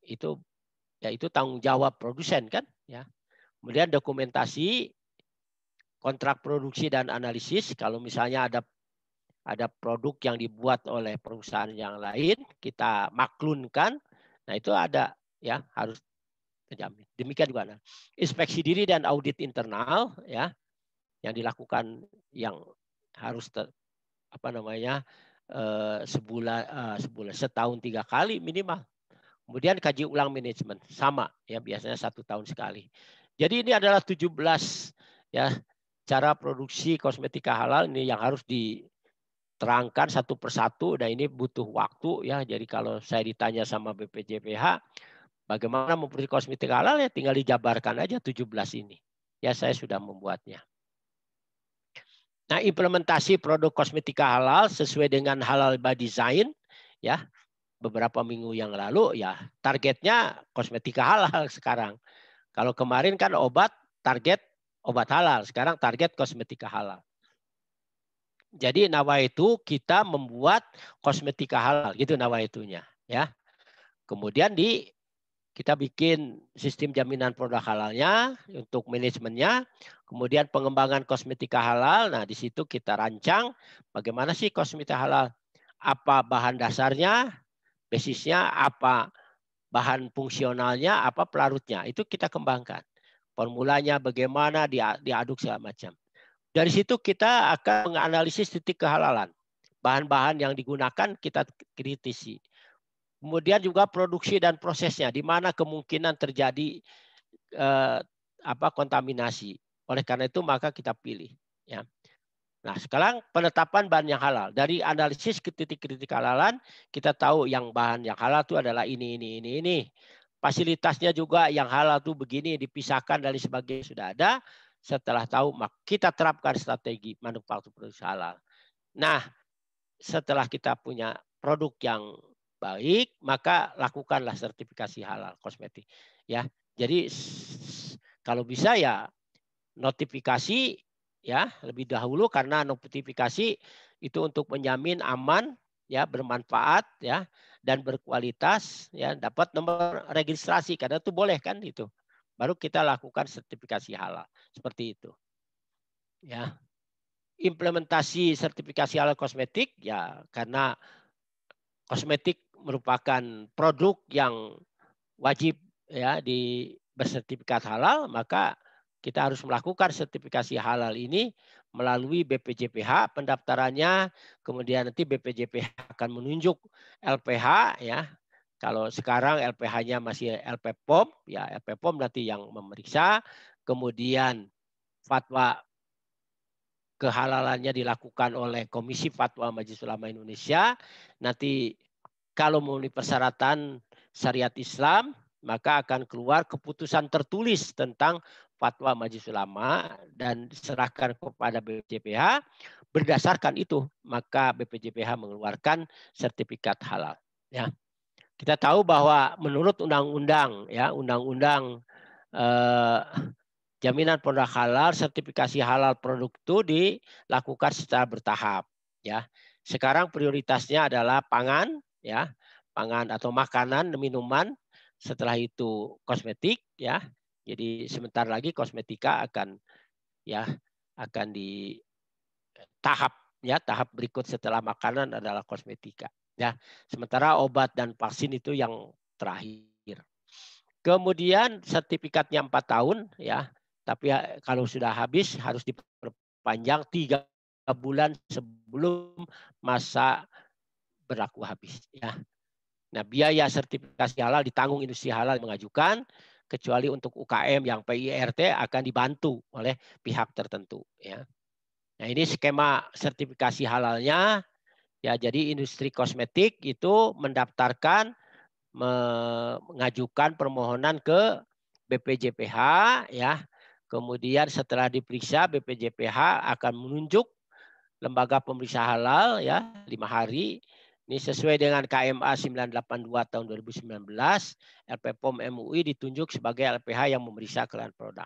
itu ya itu tanggung jawab produsen kan, ya. Kemudian dokumentasi, kontrak produksi dan analisis. Kalau misalnya ada produk yang dibuat oleh perusahaan yang lain, kita maklunkan. Nah itu ada ya harus terjamin. Demikian juga inspeksi diri dan audit internal ya yang dilakukan yang harus setahun 3 kali minimal. Kemudian kaji ulang manajemen sama ya biasanya 1 tahun sekali. Jadi ini adalah 17 ya cara produksi kosmetika halal ini yang harus diterangkan satu persatu. Dan ini butuh waktu ya. Jadi kalau saya ditanya sama BPJPH bagaimana memproduksi kosmetika halal ya tinggal dijabarkan aja 17 ini. Ya saya sudah membuatnya. Nah implementasi produk kosmetika halal sesuai dengan halal by design ya. Beberapa minggu yang lalu ya targetnya kosmetika halal sekarang. Kalau kemarin kan target obat halal, sekarang target kosmetika halal. Jadi nawaitu kita membuat kosmetika halal gitu nawaitunya ya. Kemudian kita bikin sistem jaminan produk halalnya untuk manajemennya, kemudian pengembangan kosmetika halal. Nah, di situ kita rancang bagaimana sih kosmetika halal? Apa bahan dasarnya? Basisnya apa, bahan fungsionalnya, apa pelarutnya, itu kita kembangkan. Formulanya bagaimana, diaduk segala macam. Dari situ kita akan menganalisis titik kehalalan. Bahan-bahan yang digunakan kita kritisi. Kemudian juga produksi dan prosesnya, di mana kemungkinan terjadi kontaminasi. Oleh karena itu maka kita pilih. Ya. Nah, sekarang penetapan bahan yang halal. Dari analisis ke titik-titik halalan, kita tahu yang bahan yang halal itu adalah ini. Fasilitasnya juga yang halal itu begini, dipisahkan dari sebagainya sudah ada. Setelah tahu, maka kita terapkan strategi manufaktur produksi halal. Nah, setelah kita punya produk yang baik, maka lakukanlah sertifikasi halal kosmetik. Ya, jadi kalau bisa ya notifikasi. Ya, lebih dahulu karena notifikasi itu untuk menjamin aman, ya, bermanfaat, ya, dan berkualitas, ya, dapat nomor registrasi karena itu boleh kan itu. Baru kita lakukan sertifikasi halal seperti itu. Ya. Implementasi sertifikasi halal kosmetik ya karena kosmetik merupakan produk yang wajib ya bersertifikat halal, maka kita harus melakukan sertifikasi halal ini melalui BPJPH pendaftarannya, kemudian nanti BPJPH akan menunjuk LPH ya. Kalau sekarang LPH-nya masih LP POM, ya LP POM nanti yang memeriksa, kemudian fatwa kehalalannya dilakukan oleh Komisi Fatwa Majelis Ulama Indonesia. Nanti kalau memenuhi persyaratan syariat Islam, maka akan keluar keputusan tertulis tentang fatwa Majelis Ulama dan diserahkan kepada BPJPH. Berdasarkan itu, maka BPJPH mengeluarkan sertifikat halal. Ya, kita tahu bahwa menurut undang-undang, ya undang-undang jaminan produk halal, sertifikasi halal produk itu dilakukan secara bertahap. Ya, sekarang prioritasnya adalah pangan, ya, pangan atau makanan, minuman. Setelah itu kosmetik, ya. Jadi sebentar lagi kosmetika akan, ya, akan di tahap, ya, tahap berikut setelah makanan adalah kosmetika. Ya, sementara obat dan vaksin itu yang terakhir. Kemudian sertifikatnya 4 tahun, ya. Tapi kalau sudah habis harus diperpanjang 3 bulan sebelum masa berlaku habis. Ya. Nah, biaya sertifikasi halal ditanggung industri halal yang mengajukan, kecuali untuk UKM yang PIRT akan dibantu oleh pihak tertentu. Ya. Nah, ini skema sertifikasi halalnya. Ya, jadi industri kosmetik itu mendaftarkan, mengajukan permohonan ke BPJPH, ya. Kemudian setelah diperiksa BPJPH akan menunjuk lembaga pemeriksa halal, ya, 5 hari. Ini sesuai dengan KMA 982 tahun 2019, LP POM MUI ditunjuk sebagai LPH yang memeriksa kehalalan produk.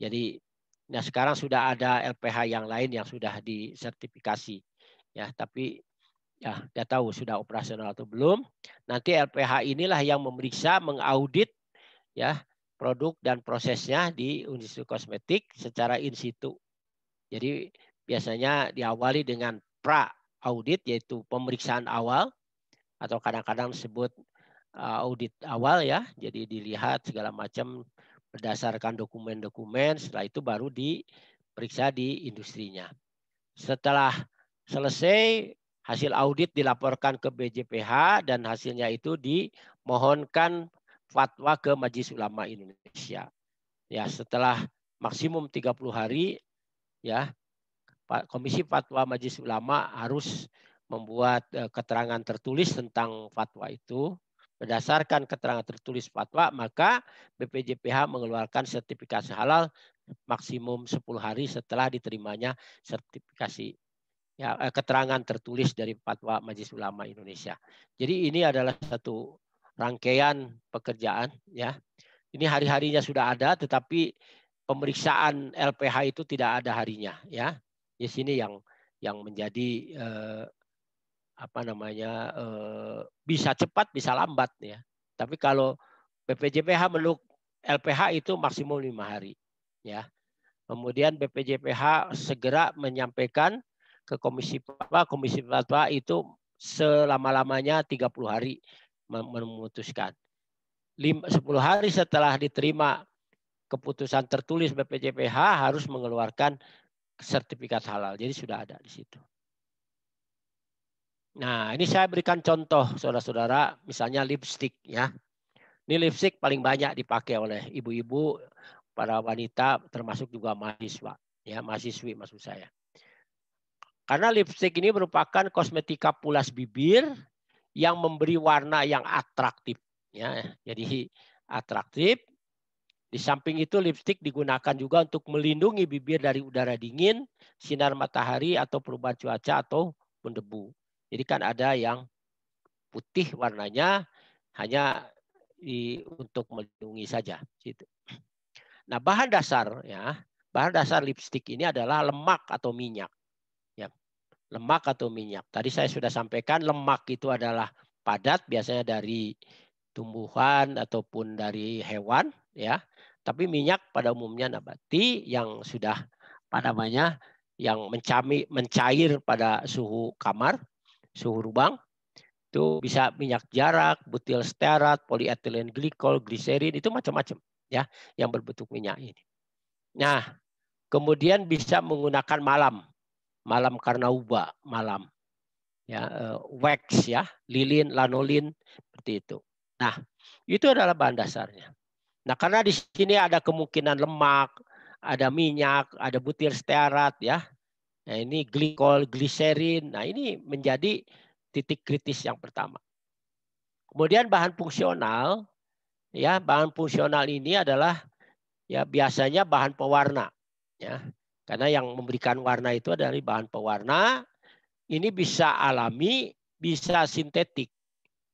Jadi, nah sekarang sudah ada LPH yang lain yang sudah disertifikasi, ya, tapi ya tidak tahu sudah operasional atau belum. Nanti LPH inilah yang memeriksa, mengaudit, ya, produk dan prosesnya di industri kosmetik secara in situ. Jadi biasanya diawali dengan pra audit, yaitu pemeriksaan awal atau kadang-kadang disebut audit awal, ya. Jadi dilihat segala macam berdasarkan dokumen-dokumen, setelah itu baru diperiksa di industrinya. Setelah selesai hasil audit dilaporkan ke BPJPH dan hasilnya itu dimohonkan fatwa ke Majelis Ulama Indonesia. Ya, setelah maksimum 30 hari, ya, Komisi Fatwa Majelis Ulama harus membuat keterangan tertulis tentang fatwa itu. Berdasarkan keterangan tertulis fatwa, maka BPJPH mengeluarkan sertifikasi halal maksimum 10 hari setelah diterimanya sertifikasi, ya, keterangan tertulis dari Fatwa Majelis Ulama Indonesia. Jadi ini adalah satu rangkaian pekerjaan, ya. Ini hari-harinya sudah ada, tetapi pemeriksaan LPH itu tidak ada harinya, ya. Di sini yang menjadi bisa cepat bisa lambat, ya. Tapi kalau BPJPH meluk LPH itu maksimum 5 hari, ya. Kemudian BPJPH segera menyampaikan ke Komisi Fatwa itu selama-lamanya 30 hari memutuskan. 10 hari setelah diterima keputusan tertulis BPJPH harus mengeluarkan sertifikat halal. Jadi sudah ada di situ. Nah, ini saya berikan contoh, saudara-saudara, misalnya lipstik, ya. Ini lipstik paling banyak dipakai oleh ibu-ibu, para wanita, termasuk juga mahasiswa, ya, mahasiswi maksud saya. Karena lipstik ini merupakan kosmetika pulas bibir yang memberi warna yang atraktif, ya. Jadi atraktif. Di samping itu lipstik digunakan juga untuk melindungi bibir dari udara dingin, sinar matahari atau perubahan cuaca ataupun debu. Jadi kan ada yang putih warnanya hanya untuk melindungi saja. Nah, bahan dasar, ya, bahan dasar lipstik ini adalah lemak atau minyak. Ya, lemak atau minyak. Tadi saya sudah sampaikan lemak itu adalah padat, biasanya dari tumbuhan ataupun dari hewan, ya. Tapi minyak pada umumnya nabati yang sudah yang mencair pada suhu kamar, suhu ruang. Itu bisa minyak jarak, butil stearat, polietilen glikol, gliserin, itu macam-macam, ya, yang berbentuk minyak ini. Nah, kemudian bisa menggunakan malam karena uba, malam, ya, wax, ya, lilin, lanolin, seperti itu. Nah, itu adalah bahan dasarnya. Nah, karena di sini ada kemungkinan lemak, ada minyak, ada butir stearat ya. Nah, ini glikol, gliserin. Nah, ini menjadi titik kritis yang pertama. Kemudian bahan fungsional, ya, bahan fungsional ini adalah ya biasanya bahan pewarna, ya. Karena yang memberikan warna itu adalah bahan pewarna. Ini bisa alami, bisa sintetik,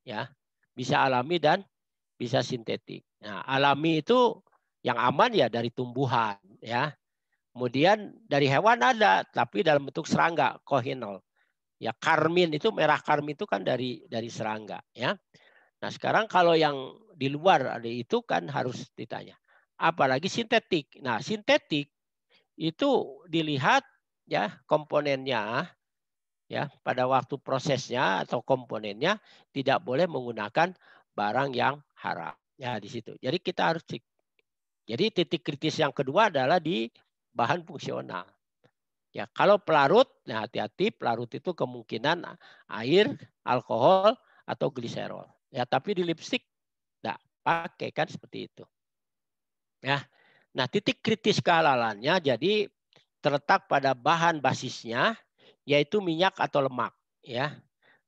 ya. Bisa alami dan bisa sintetik. Nah, alami itu yang aman ya dari tumbuhan, ya. Kemudian dari hewan ada, tapi dalam bentuk serangga, kohinol. Ya, karmin itu, merah karmin itu kan dari serangga, ya. Nah, sekarang kalau yang di luar ada itu kan harus ditanya. Apalagi sintetik. Nah, sintetik itu dilihat ya komponennya, ya pada waktu prosesnya atau komponennya tidak boleh menggunakan barang yang haram. Ya, di situ. Jadi kita harus cek. Jadi titik kritis yang kedua adalah di bahan fungsional. Ya, kalau pelarut, nah hati-hati, pelarut itu kemungkinan air, alkohol atau gliserol. Ya, tapi di lipstik enggak pakai kan seperti itu. Ya. Nah, titik kritis kehalalannya jadi terletak pada bahan basisnya yaitu minyak atau lemak, ya.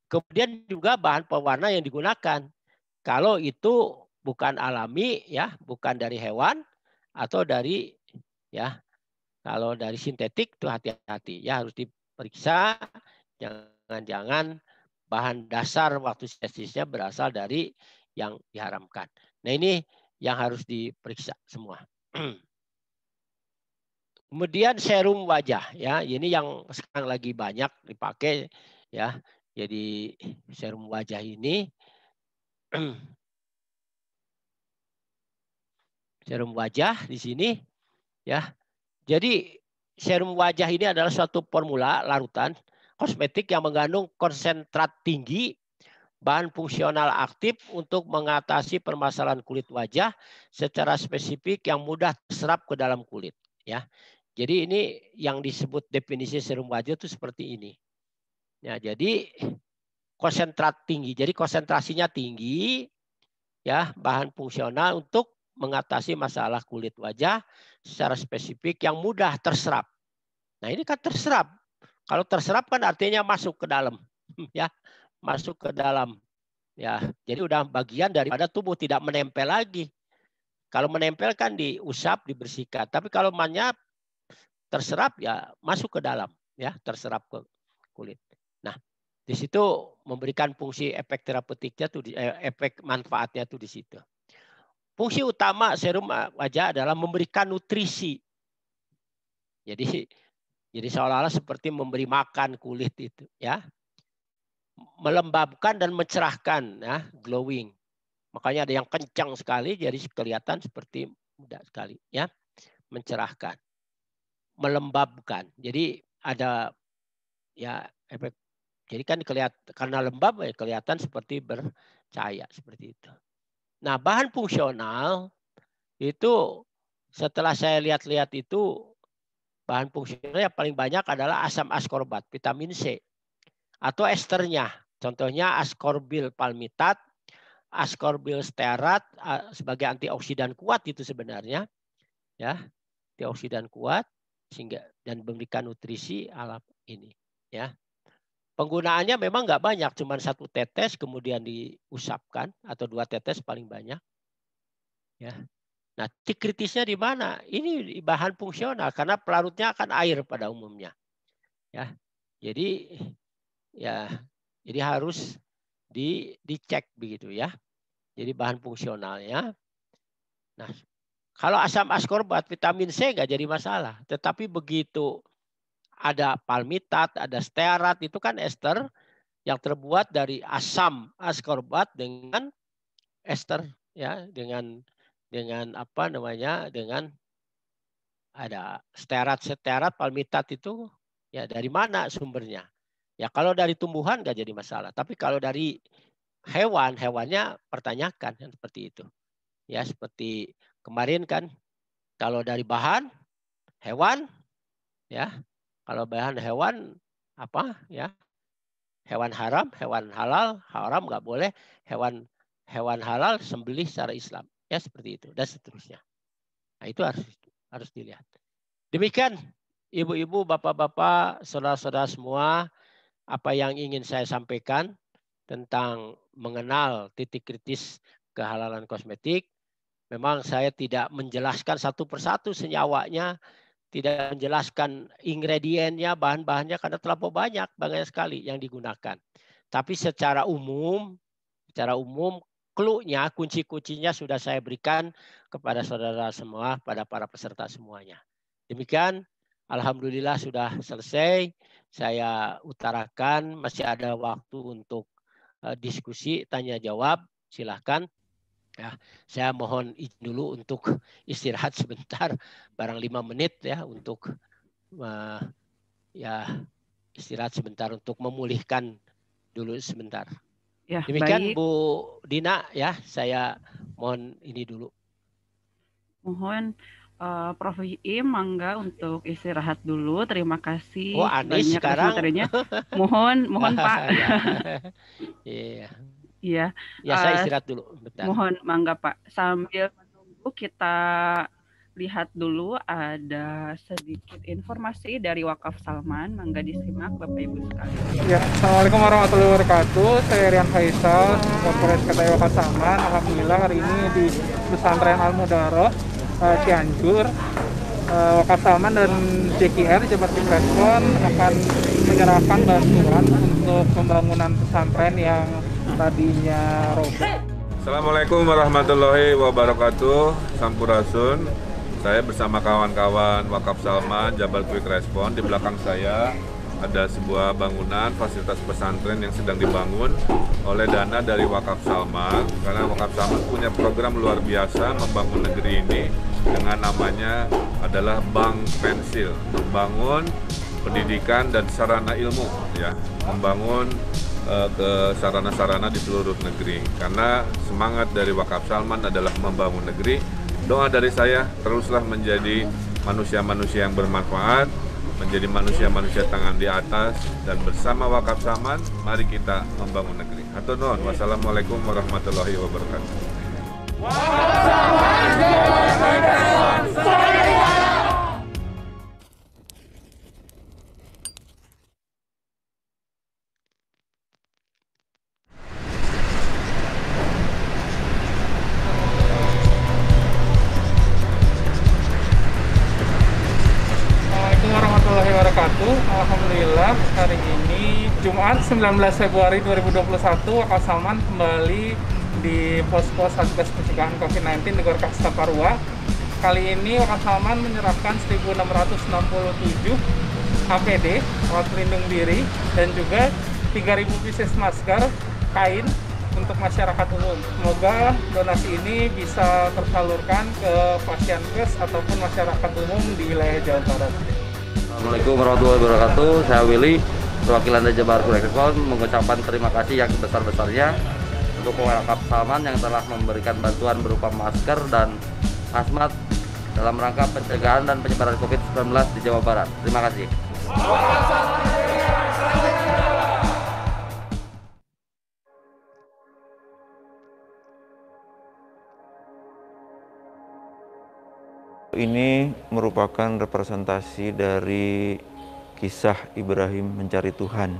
Kemudian juga bahan pewarna yang digunakan. Kalau itu bukan alami ya, bukan dari hewan atau dari ya, kalau dari sintetik itu hati-hati ya, harus diperiksa, jangan-jangan bahan dasar waktu sintesisnya berasal dari yang diharamkan. Nah, ini yang harus diperiksa semua. Kemudian serum wajah ya, ini yang sekarang lagi banyak dipakai ya. Jadi serum wajah ini serum wajah di sini ya. Jadi serum wajah ini adalah suatu formula larutan kosmetik yang mengandung konsentrat tinggi bahan fungsional aktif untuk mengatasi permasalahan kulit wajah secara spesifik yang mudah terserap ke dalam kulit ya. Jadi ini yang disebut definisi serum wajah itu seperti ini. Ya, jadi konsentrat tinggi. Jadi konsentrasinya tinggi ya, bahan fungsional untuk mengatasi masalah kulit wajah secara spesifik yang mudah terserap. Nah, ini kan terserap. Kalau terserap kan artinya masuk ke dalam ya, masuk ke dalam. Ya, jadi udah bagian daripada tubuh, tidak menempel lagi. Kalau menempel kan diusap, dibersihkan. Tapi kalau manyap terserap ya masuk ke dalam, ya terserap ke kulit. Nah, di situ memberikan fungsi efek terapeutiknya tuh, efek manfaatnya tuh di situ. Fungsi utama serum wajah adalah memberikan nutrisi. Jadi seolah-olah seperti memberi makan kulit itu, ya. Melembabkan dan mencerahkan, ya, glowing. Makanya ada yang kencang sekali, jadi kelihatan seperti muda sekali, ya, mencerahkan, melembabkan. Jadi ada ya efek. Jadi kan karena lembab ya kelihatan seperti bercahaya seperti itu. Nah, bahan fungsional itu setelah saya lihat-lihat itu bahan fungsional yang paling banyak adalah asam askorbat, vitamin C atau esternya. Contohnya ascorbyl palmitat, ascorbyl stearat sebagai antioksidan kuat itu sebenarnya, ya, antioksidan kuat sehingga dan memberikan nutrisi alam ini, ya. Penggunaannya memang nggak banyak, cuma 1 tetes kemudian diusapkan atau 2 tetes paling banyak, ya. Nah, titik kritisnya di mana? Ini bahan fungsional karena pelarutnya akan air pada umumnya, ya. Jadi ya, jadi harus dicek begitu ya. Jadi bahan fungsionalnya. Nah, kalau asam askorbat, vitamin C nggak jadi masalah. Tetapi begitu ada palmitat, ada stearat, itu kan ester yang terbuat dari asam askorbat dengan ester, ya, dengan apa namanya, dengan ada stearat palmitat itu ya dari mana sumbernya? Ya kalau dari tumbuhan nggak jadi masalah. Tapi kalau dari hewannya pertanyakan kan seperti itu. Ya seperti kemarin kan kalau dari bahan hewan ya, kalau bahan hewan apa ya? Hewan haram, hewan halal, haram nggak boleh, hewan hewan halal sembelih secara Islam. Ya seperti itu dan seterusnya. Nah, itu harus dilihat. Demikian ibu-ibu, bapak-bapak, saudara-saudara semua, apa yang ingin saya sampaikan tentang mengenal titik kritis kehalalan kosmetik. Memang saya tidak menjelaskan satu persatu senyawanya, tidak menjelaskan ingredientnya, bahan-bahannya karena terlalu banyak sekali yang digunakan. Tapi secara umum clue-nya, kunci-kuncinya sudah saya berikan kepada saudara semua, pada para peserta semuanya. Demikian, alhamdulillah sudah selesai. Saya utarakan, masih ada waktu untuk diskusi, tanya jawab, silahkan. Ya, saya mohon izin dulu untuk istirahat sebentar, barang 5 menit ya, untuk ya istirahat sebentar untuk memulihkan dulu sebentar. Ya, demikian baik. Bu Dina ya, saya mohon ini dulu. Mohon Prof. Iim mangga untuk istirahat dulu. Terima kasih Anis banyak sekarang. materinya. Mohon Pak. Iya. Iya. Ya, saya istirahat dulu. Bentar. Mohon mangga Pak. Sambil menunggu kita lihat dulu ada sedikit informasi dari Wakaf Salman. Mangga disimak Bapak Ibu sekalian. Ya, Assalamualaikum warahmatullahi wabarakatuh. Saya Rian Faisal, Korporat Sekretariat Wakaf Salman. Alhamdulillah hari ini di Pesantren Al Mudaroh Cianjur, Wakaf Salman dan JKR Jabar Quick Respon akan menyerahkan bantuan untuk pembangunan pesantren yang tadinya roboh. Assalamualaikum warahmatullahi wabarakatuh. Sampurasun. Saya bersama kawan-kawan Wakaf Salman, Jabar Quick Respon. Di belakang saya ada sebuah bangunan fasilitas pesantren yang sedang dibangun oleh dana dari Wakaf Salman. Karena Wakaf Salman punya program luar biasa membangun negeri ini dengan namanya adalah Bank Pensil, membangun pendidikan dan sarana ilmu, ya, membangun ke sarana-sarana di seluruh negeri. Karena semangat dari Wakaf Salman adalah membangun negeri. Doa dari saya, teruslah menjadi manusia-manusia yang bermanfaat, menjadi manusia-manusia tangan di atas, dan bersama Wakaf Salman, mari kita membangun negeri. Hatur nuhun. Wassalamualaikum warahmatullahi wabarakatuh. Alhamdulillah hari ini Jumat 19 Februari 2021 Wakaf Salman kembali di posko Satgas Pencegahan COVID-19 di Gor Saparua. Kali ini Wakaf Salman menyerahkan 1.667 APD alat pelindung diri dan juga 3.000 pieces masker kain untuk masyarakat umum. Semoga donasi ini bisa tersalurkan ke pasienkes ataupun masyarakat umum di wilayah Jawa Barat. Assalamualaikum warahmatullahi wabarakatuh. Saya Willy, perwakilan dari Jabar Quick Respon, mengucapkan terima kasih yang sebesar-besarnya untuk Wakaf Salman yang telah memberikan bantuan berupa masker dan hazmat dalam rangka pencegahan dan penyebaran COVID-19 di Jawa Barat. Terima kasih. Ini merupakan representasi dari kisah Ibrahim mencari Tuhan.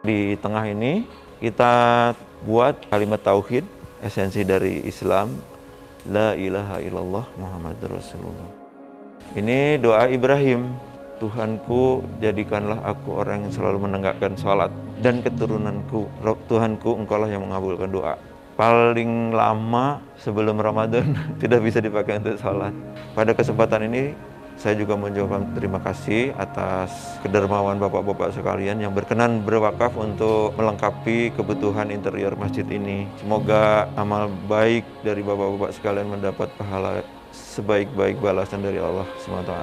Di tengah ini kita buat kalimat tauhid, esensi dari Islam, La ilaha illallah Muhammadur Rasulullah. Ini doa Ibrahim, Tuhanku jadikanlah aku orang yang selalu menegakkan salat, dan keturunanku, Tuhanku engkaulah yang mengabulkan doa. Paling lama sebelum Ramadan tidak bisa dipakai untuk sholat. Pada kesempatan ini saya juga mengucapkan terima kasih atas kedermawan bapak-bapak sekalian yang berkenan berwakaf untuk melengkapi kebutuhan interior masjid ini. Semoga amal baik dari bapak-bapak sekalian mendapat pahala sebaik-baik balasan dari Allah SWT.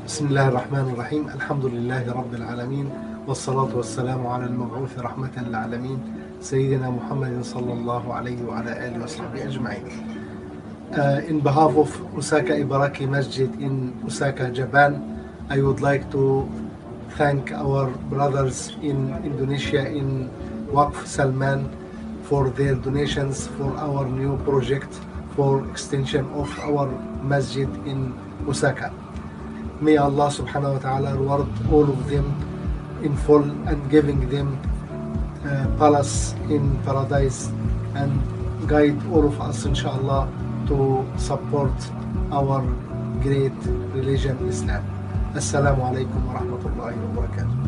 Bismillahirrahmanirrahim. Alhamdulillahi Rabbil Alamin. Wassalatu wassalamu ala al-mab'uth rahmatan lil alamin. Sayyidina Muhammadin sallallahu alayhi wa ala alihi wa sahbihi ajma'in. In behalf of Osaka Ibaraki Masjid in Osaka, Japan, I would like to thank our brothers in Indonesia in Waqf Salman for their donations for our new project for extension of our masjid in Osaka. May Allah subhanahu wa ta'ala reward all of them in full and giving them palace in paradise and guide all of us inshallah to support our great religion Islam. Assalamu alaikum wa rahmatullahi wa barakatuh.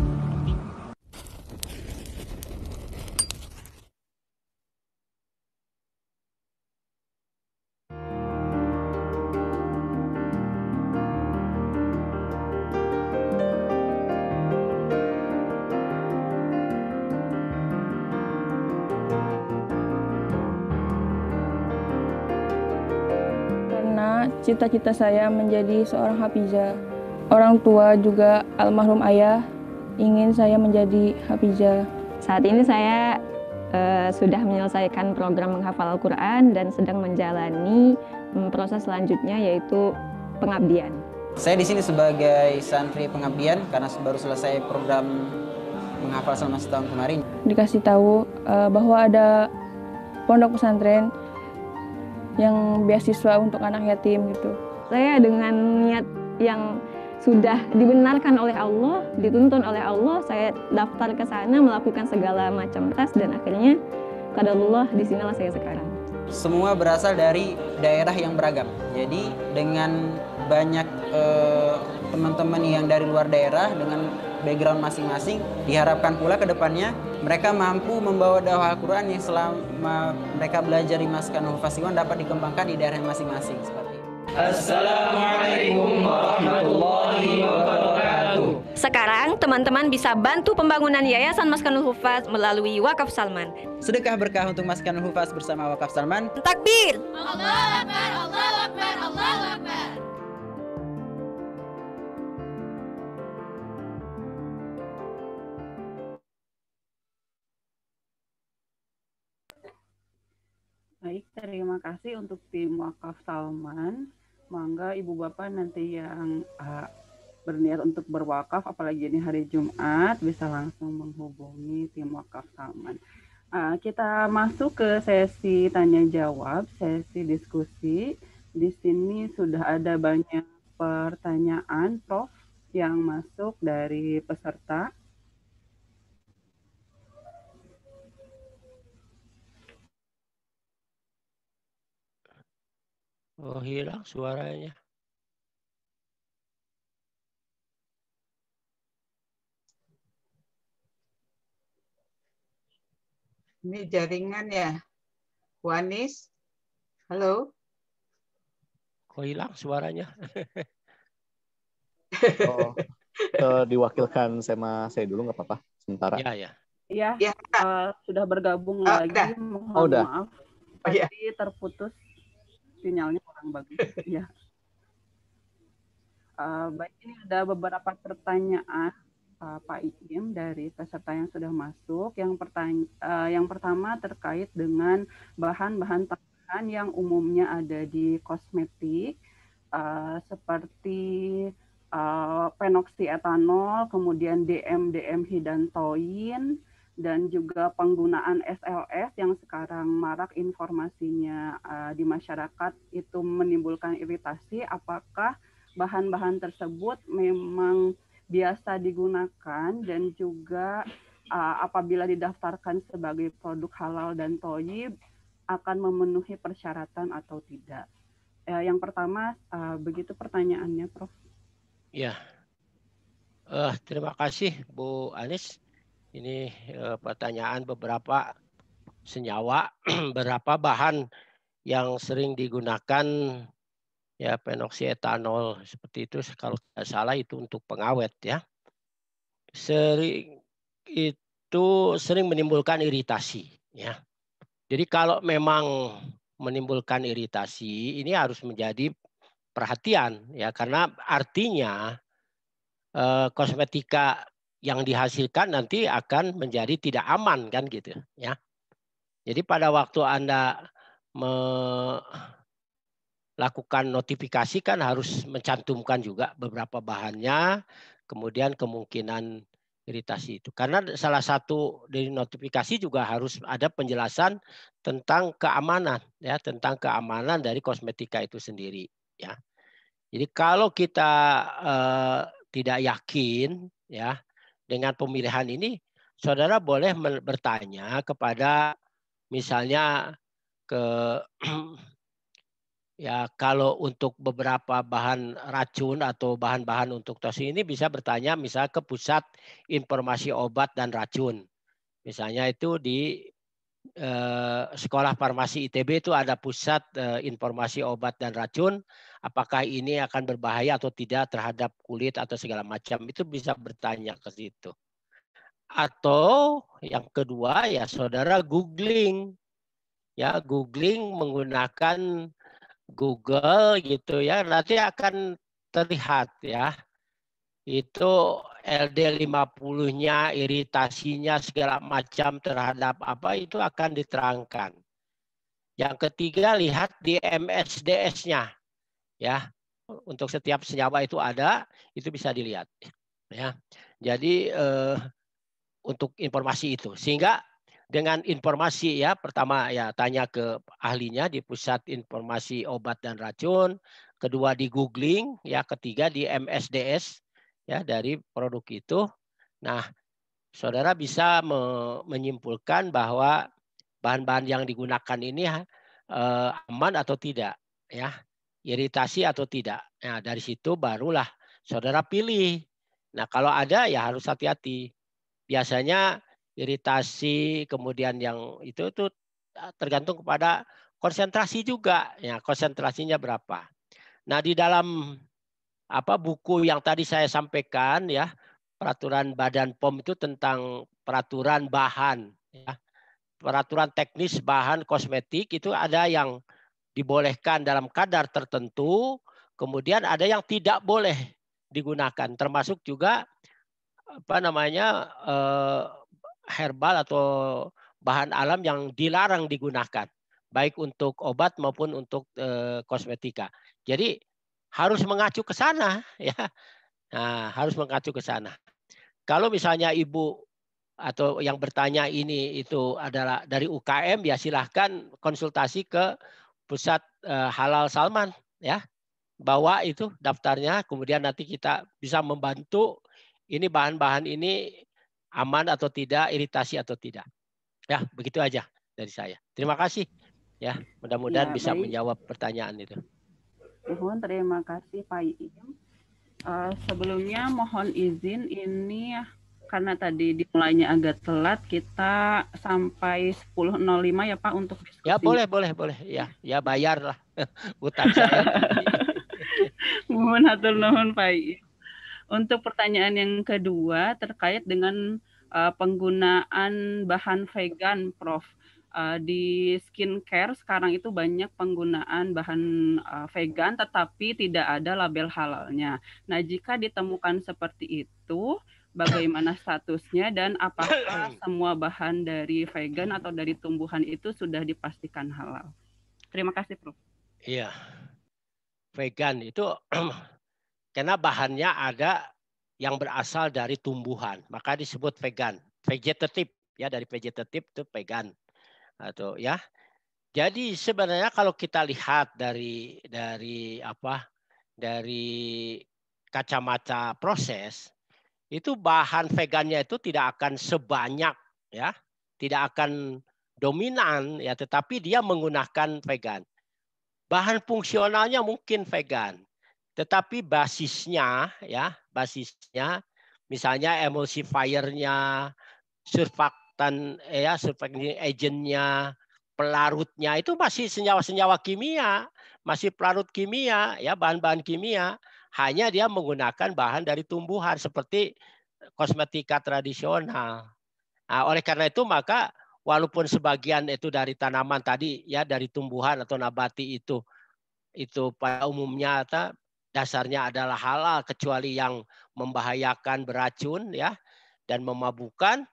Cita-cita saya menjadi seorang hafizah. Orang tua juga almarhum ayah ingin saya menjadi hafizah. Saat ini saya sudah menyelesaikan program menghafal Al-Quran dan sedang menjalani proses selanjutnya yaitu pengabdian. Saya di sini sebagai santri pengabdian karena baru selesai program menghafal selama setahun kemarin. Dikasih tahu bahwa ada pondok pesantren yang beasiswa untuk anak yatim gitu. Saya dengan niat yang sudah dibenarkan oleh Allah, dituntun oleh Allah, saya daftar ke sana, melakukan segala macam tes dan akhirnya qadarullah di sinilah saya sekarang. Semua berasal dari daerah yang beragam. Jadi dengan banyak teman-teman yang dari luar daerah dengan background masing-masing, diharapkan pula ke depannya mereka mampu membawa dakwah Al-Quran yang selama mereka belajar di Maskanul Hufaz dapat dikembangkan di daerah masing-masing. Seperti itu. Assalamualaikum warahmatullahi wabarakatuh. Sekarang teman-teman bisa bantu pembangunan Yayasan Maskanul Hufaz melalui Wakaf Salman. Sedekah berkah untuk Maskanul Hufaz bersama Wakaf Salman. Takbir! Allahu Akbar, Allahu Akbar, Allahu Akbar. Baik, terima kasih untuk tim Wakaf Salman. Mangga Ibu Bapak nanti yang berniat untuk berwakaf, apalagi ini hari Jumat, bisa langsung menghubungi tim Wakaf Salman. Kita masuk ke sesi tanya jawab, sesi diskusi. Di sini sudah ada banyak pertanyaan, Prof, yang masuk dari peserta. Oh, hilang suaranya. Ini jaringan ya, Bu Anis. Halo. Kok hilang suaranya? Oh, diwakilkan sama saya dulu nggak apa-apa sementara. Ya. Iya, sudah bergabung lagi. Mohon udah. maaf, pasti terputus sinyalnya kurang bagus. Ya. Baik, ini ada beberapa pertanyaan Pak Ikim dari peserta yang sudah masuk. Yang pertama terkait dengan bahan-bahan tambahan yang umumnya ada di kosmetik seperti penoksietanol, kemudian DMHidantoin, dan juga penggunaan SLS yang sekarang marak informasinya di masyarakat itu menimbulkan iritasi. Apakah bahan-bahan tersebut memang biasa digunakan dan juga apabila didaftarkan sebagai produk halal dan thayyib akan memenuhi persyaratan atau tidak? Yang pertama, begitu pertanyaannya, Prof. Ya, terima kasih Bu Anis. Ini pertanyaan beberapa senyawa, berapa bahan yang sering digunakan, ya penoksietanol seperti itu, kalau tidak salah itu untuk pengawet ya. Sering menimbulkan iritasi ya. Jadi kalau memang menimbulkan iritasi, ini harus menjadi perhatian ya, karena artinya kosmetika yang dihasilkan nanti akan menjadi tidak aman kan gitu ya. Jadi pada waktu Anda melakukan notifikasi kan harus mencantumkan juga beberapa bahannya, kemudian kemungkinan iritasi itu. Karena salah satu dari notifikasi juga harus ada penjelasan tentang keamanan, ya, tentang keamanan dari kosmetika itu sendiri, ya. Jadi kalau kita tidak yakin, ya, dengan pemilihan ini, saudara boleh bertanya kepada misalnya ke ya, kalau untuk beberapa bahan racun atau bahan-bahan untuk toksik ini bisa bertanya misalnya ke Pusat Informasi Obat dan Racun. Misalnya itu di Sekolah Farmasi ITB itu ada Pusat Informasi Obat dan Racun. Apakah ini akan berbahaya atau tidak terhadap kulit atau segala macam. Itu bisa bertanya ke situ. Atau yang kedua ya saudara googling. Ya, googling menggunakan Google gitu ya, nanti akan terlihat ya. Itu LD50-nya, iritasinya segala macam terhadap apa itu akan diterangkan. Yang ketiga lihat di MSDS-nya ya. Untuk setiap senyawa itu ada, itu bisa dilihat ya. Jadi untuk informasi itu sehingga dengan informasi ya, pertama ya tanya ke ahlinya di Pusat Informasi Obat dan Racun, kedua di googling, ya ketiga di MSDS ya dari produk itu. Nah, saudara bisa menyimpulkan bahwa bahan-bahan yang digunakan ini aman atau tidak, ya, iritasi atau tidak. Nah, dari situ barulah saudara pilih. Nah, kalau ada ya harus hati-hati. Biasanya iritasi kemudian yang itu tergantung kepada konsentrasi juga ya, konsentrasinya berapa. Nah, di dalam buku yang tadi saya sampaikan ya, peraturan Badan POM itu tentang peraturan bahan ya. Peraturan teknis bahan kosmetik itu ada yang dibolehkan dalam kadar tertentu, kemudian ada yang tidak boleh digunakan, termasuk juga herbal atau bahan alam yang dilarang digunakan, baik untuk obat maupun untuk kosmetika. Jadi harus mengacu ke sana, ya. Nah, harus mengacu ke sana. Kalau misalnya ibu atau yang bertanya ini itu adalah dari UKM, ya silahkan konsultasi ke Pusat Halal Salman, ya. Bawa itu daftarnya, kemudian nanti kita bisa membantu ini bahan-bahan ini aman atau tidak, iritasi atau tidak. Ya, begitu aja dari saya. Terima kasih. Ya, mudah-mudahan bisa menjawab pertanyaan itu. Mohon terima kasih Pak Iim. Sebelumnya mohon izin ini karena tadi dimulainya agak telat, kita sampai 10.05 ya Pak untuk diskusi. Ya, boleh. Ya bayar lah utang saya. Mohon hatur nuhun Pak Iim. Untuk pertanyaan yang kedua terkait dengan penggunaan bahan vegan, Prof. Di skincare sekarang itu banyak penggunaan bahan vegan tetapi tidak ada label halalnya. Nah, jika ditemukan seperti itu, bagaimana statusnya dan apakah semua bahan dari vegan atau dari tumbuhan itu sudah dipastikan halal? Terima kasih, Prof. Iya. Vegan itu karena bahannya ada yang berasal dari tumbuhan, maka disebut vegan. Vegetatif ya, dari vegetatif itu vegan atau ya. Jadi sebenarnya kalau kita lihat dari kacamata proses, itu bahan vegannya itu tidak akan sebanyak ya, tidak akan dominan ya, tetapi dia menggunakan vegan. Bahan fungsionalnya mungkin vegan, tetapi basisnya misalnya emulsifiernya, surfaktan ya, surfactant agentnya, pelarutnya itu masih senyawa-senyawa kimia, masih pelarut kimia ya, bahan-bahan kimia, hanya dia menggunakan bahan dari tumbuhan seperti kosmetika tradisional. Nah, oleh karena itu maka walaupun sebagian itu dari tanaman tadi ya, dari tumbuhan atau nabati itu pada umumnya dasarnya adalah halal kecuali yang membahayakan, beracun ya dan memabukkan.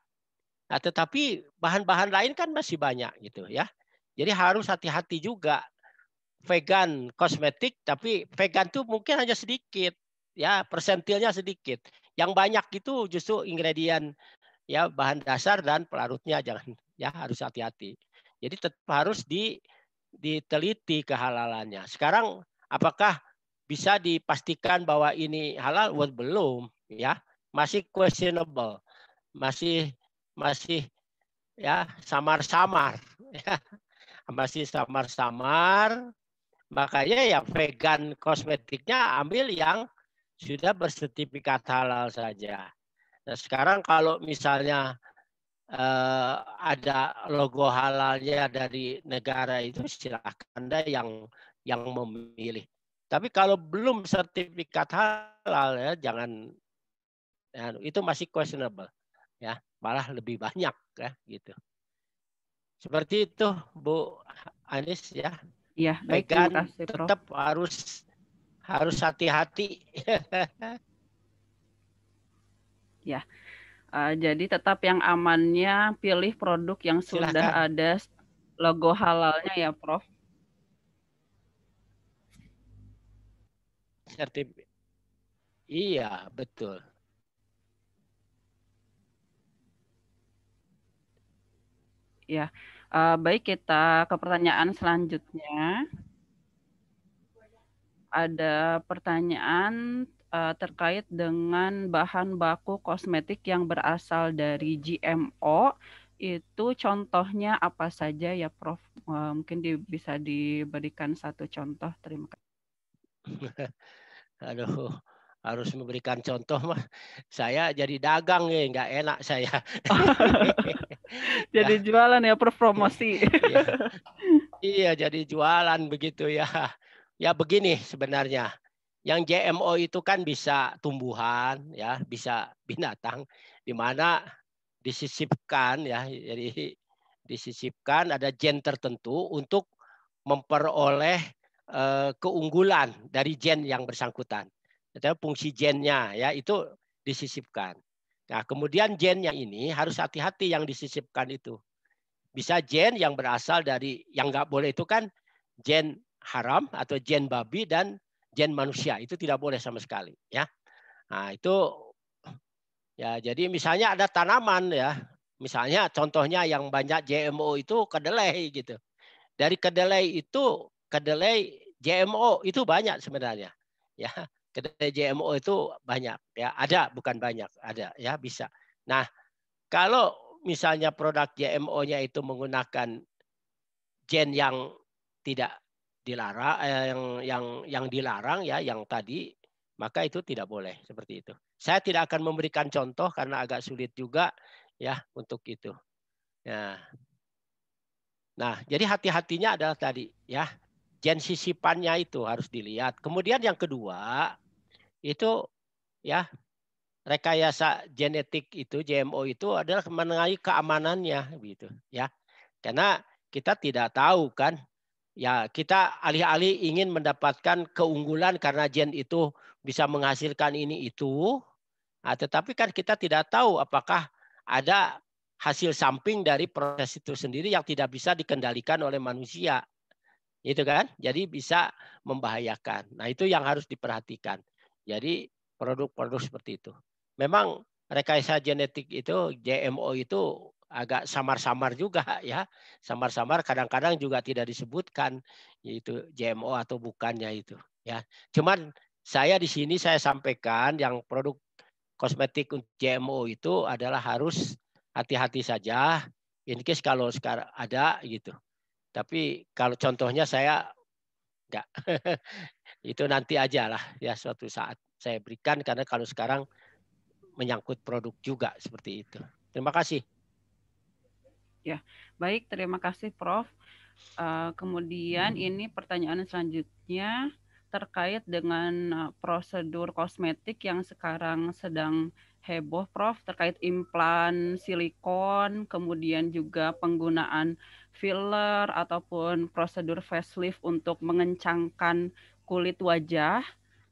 Nah, tetapi bahan-bahan lain kan masih banyak gitu ya. Jadi harus hati-hati juga. Vegan kosmetik, tapi vegan itu mungkin hanya sedikit ya, persentilnya sedikit. Yang banyak itu justru ingredient ya bahan dasar dan pelarutnya jangan ya harus hati-hati. Jadi tetap harus diteliti kehalalannya. Sekarang apakah bisa dipastikan bahwa ini halal? Belum ya, masih questionable, masih ya samar-samar, ya. Masih samar-samar. Makanya ya vegan kosmetiknya ambil yang sudah bersertifikat halal saja. Nah, sekarang kalau misalnya ada logo halalnya dari negara itu silakan Anda yang memilih. Tapi kalau belum sertifikat halal ya jangan ya, itu masih questionable ya, malah lebih banyak ya gitu. Seperti itu Bu Anis ya. Iya, baik, terima Vegan kasih Prof. tetap harus hati-hati. Ya, jadi tetap yang amannya pilih produk yang sudah Silakan. ada logo halalnya ya, Prof. Iya, betul. Ya, baik kita ke pertanyaan selanjutnya. Ada pertanyaan terkait dengan bahan baku kosmetik yang berasal dari GMO. Itu contohnya apa saja ya, Prof? Mungkin bisa diberikan satu contoh. Terima kasih. Aduh, harus memberikan contoh mah. Saya jadi dagang ya, nggak enak saya. Jadi jualan ya, Prof, promosi. Iya, jadi jualan begitu ya. Ya begini sebenarnya. Yang GMO itu kan bisa tumbuhan, ya, bisa binatang, di mana disisipkan ya, jadi disisipkan ada gen tertentu untuk memperoleh keunggulan dari gen yang bersangkutan. Jadi fungsi gennya ya itu disisipkan. Nah, kemudian gennya ini harus hati-hati yang disisipkan itu. Bisa gen yang berasal dari yang nggak boleh itu kan gen haram atau gen babi dan gen manusia, itu tidak boleh sama sekali ya. Nah, itu ya jadi misalnya ada tanaman ya. Misalnya contohnya yang banyak GMO itu kedelai gitu. Dari kedelai itu kedelai GMO itu banyak sebenarnya. Ya, kedelai GMO itu banyak ya, ada bukan banyak, ada ya bisa. Nah, kalau misalnya produk GMO-nya itu menggunakan gen yang tidak dilarang, yang dilarang ya, yang tadi, maka itu tidak boleh seperti itu. Saya tidak akan memberikan contoh karena agak sulit juga ya untuk itu. Nah, jadi hati-hatinya adalah tadi ya, gen sisipannya itu harus dilihat. Kemudian yang kedua itu ya rekayasa genetik itu GMO itu adalah mengenai keamanannya gitu ya. Karena kita tidak tahu kan ya, kita alih-alih ingin mendapatkan keunggulan karena gen itu bisa menghasilkan ini itu, nah, tetapi kan kita tidak tahu apakah ada hasil samping dari proses itu sendiri yang tidak bisa dikendalikan oleh manusia. Itu kan? Jadi bisa membahayakan. Nah, itu yang harus diperhatikan. Jadi produk-produk seperti itu. Memang rekayasa genetik itu GMO itu agak samar-samar juga ya. Samar-samar kadang-kadang juga tidak disebutkan itu GMO atau bukannya itu ya. Cuman saya di sini saya sampaikan yang produk kosmetik GMO itu adalah harus hati-hati saja. In case kalau sekarang ada gitu. Tapi kalau contohnya saya enggak. Itu nanti aja lah ya, suatu saat saya berikan karena kalau sekarang menyangkut produk juga seperti itu. Terima kasih. Ya, baik, terima kasih Prof. Kemudian ini pertanyaan selanjutnya terkait dengan prosedur kosmetik yang sekarang sedang heboh, Prof, terkait implan silikon, kemudian juga penggunaan filler ataupun prosedur facelift untuk mengencangkan kulit wajah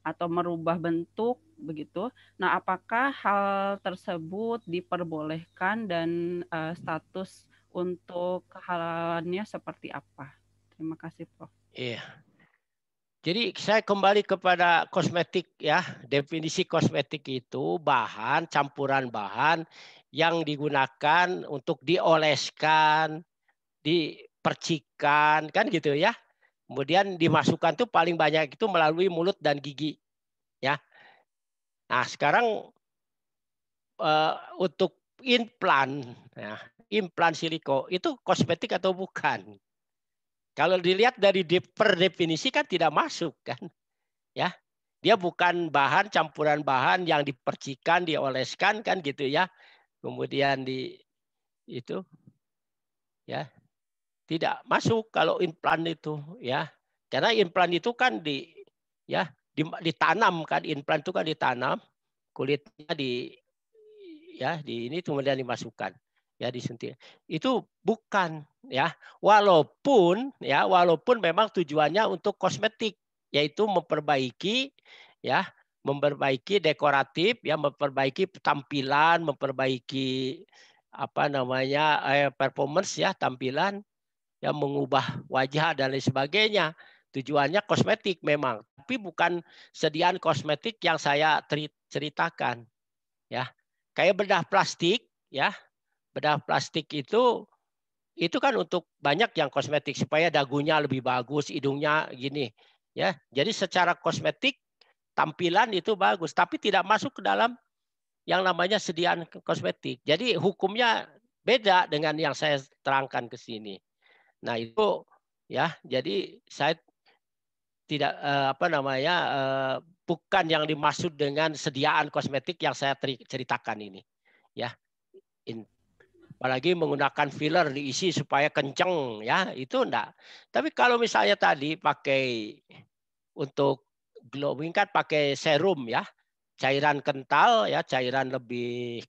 atau merubah bentuk begitu. Nah, apakah hal tersebut diperbolehkan dan status untuk kehalalannya seperti apa? Terima kasih, Prof. Iya. Jadi saya kembali kepada kosmetik ya. Definisi kosmetik itu bahan, campuran bahan yang digunakan untuk dioleskan, dipercikan, kan gitu ya. Kemudian dimasukkan tuh paling banyak itu melalui mulut dan gigi ya. Nah, sekarang untuk implan ya, implan siliko itu kosmetik atau bukan? Kalau dilihat dari per definisi kan tidak masuk kan, ya. Dia bukan bahan, campuran bahan yang dipercikan, dioleskan kan gitu ya. Kemudian itu ya tidak masuk kalau implan itu ya. Karena implan itu kan ditanam kan, implan itu kan ditanam, kulitnya di ini kemudian dimasukkan. Ya disuntik. Itu bukan ya, walaupun memang tujuannya untuk kosmetik, yaitu memperbaiki dekoratif ya, memperbaiki tampilan, memperbaiki performance ya, tampilan ya, mengubah wajah dan lain sebagainya. Tujuannya kosmetik memang, tapi bukan sediaan kosmetik yang saya ceritakan ya. Kayak bedah plastik ya. Bedah plastik itu kan untuk banyak yang kosmetik supaya dagunya lebih bagus, hidungnya gini ya. Jadi secara kosmetik tampilan itu bagus, tapi tidak masuk ke dalam yang namanya sediaan kosmetik. Jadi hukumnya beda dengan yang saya terangkan ke sini. Nah, itu ya. Jadi saya tidak bukan yang dimaksud dengan sediaan kosmetik yang saya ceritakan ini. Ya. Apalagi menggunakan filler diisi supaya kenceng ya, itu enggak. Tapi kalau misalnya tadi pakai untuk glowing kan pakai serum ya, cairan kental ya, cairan lebih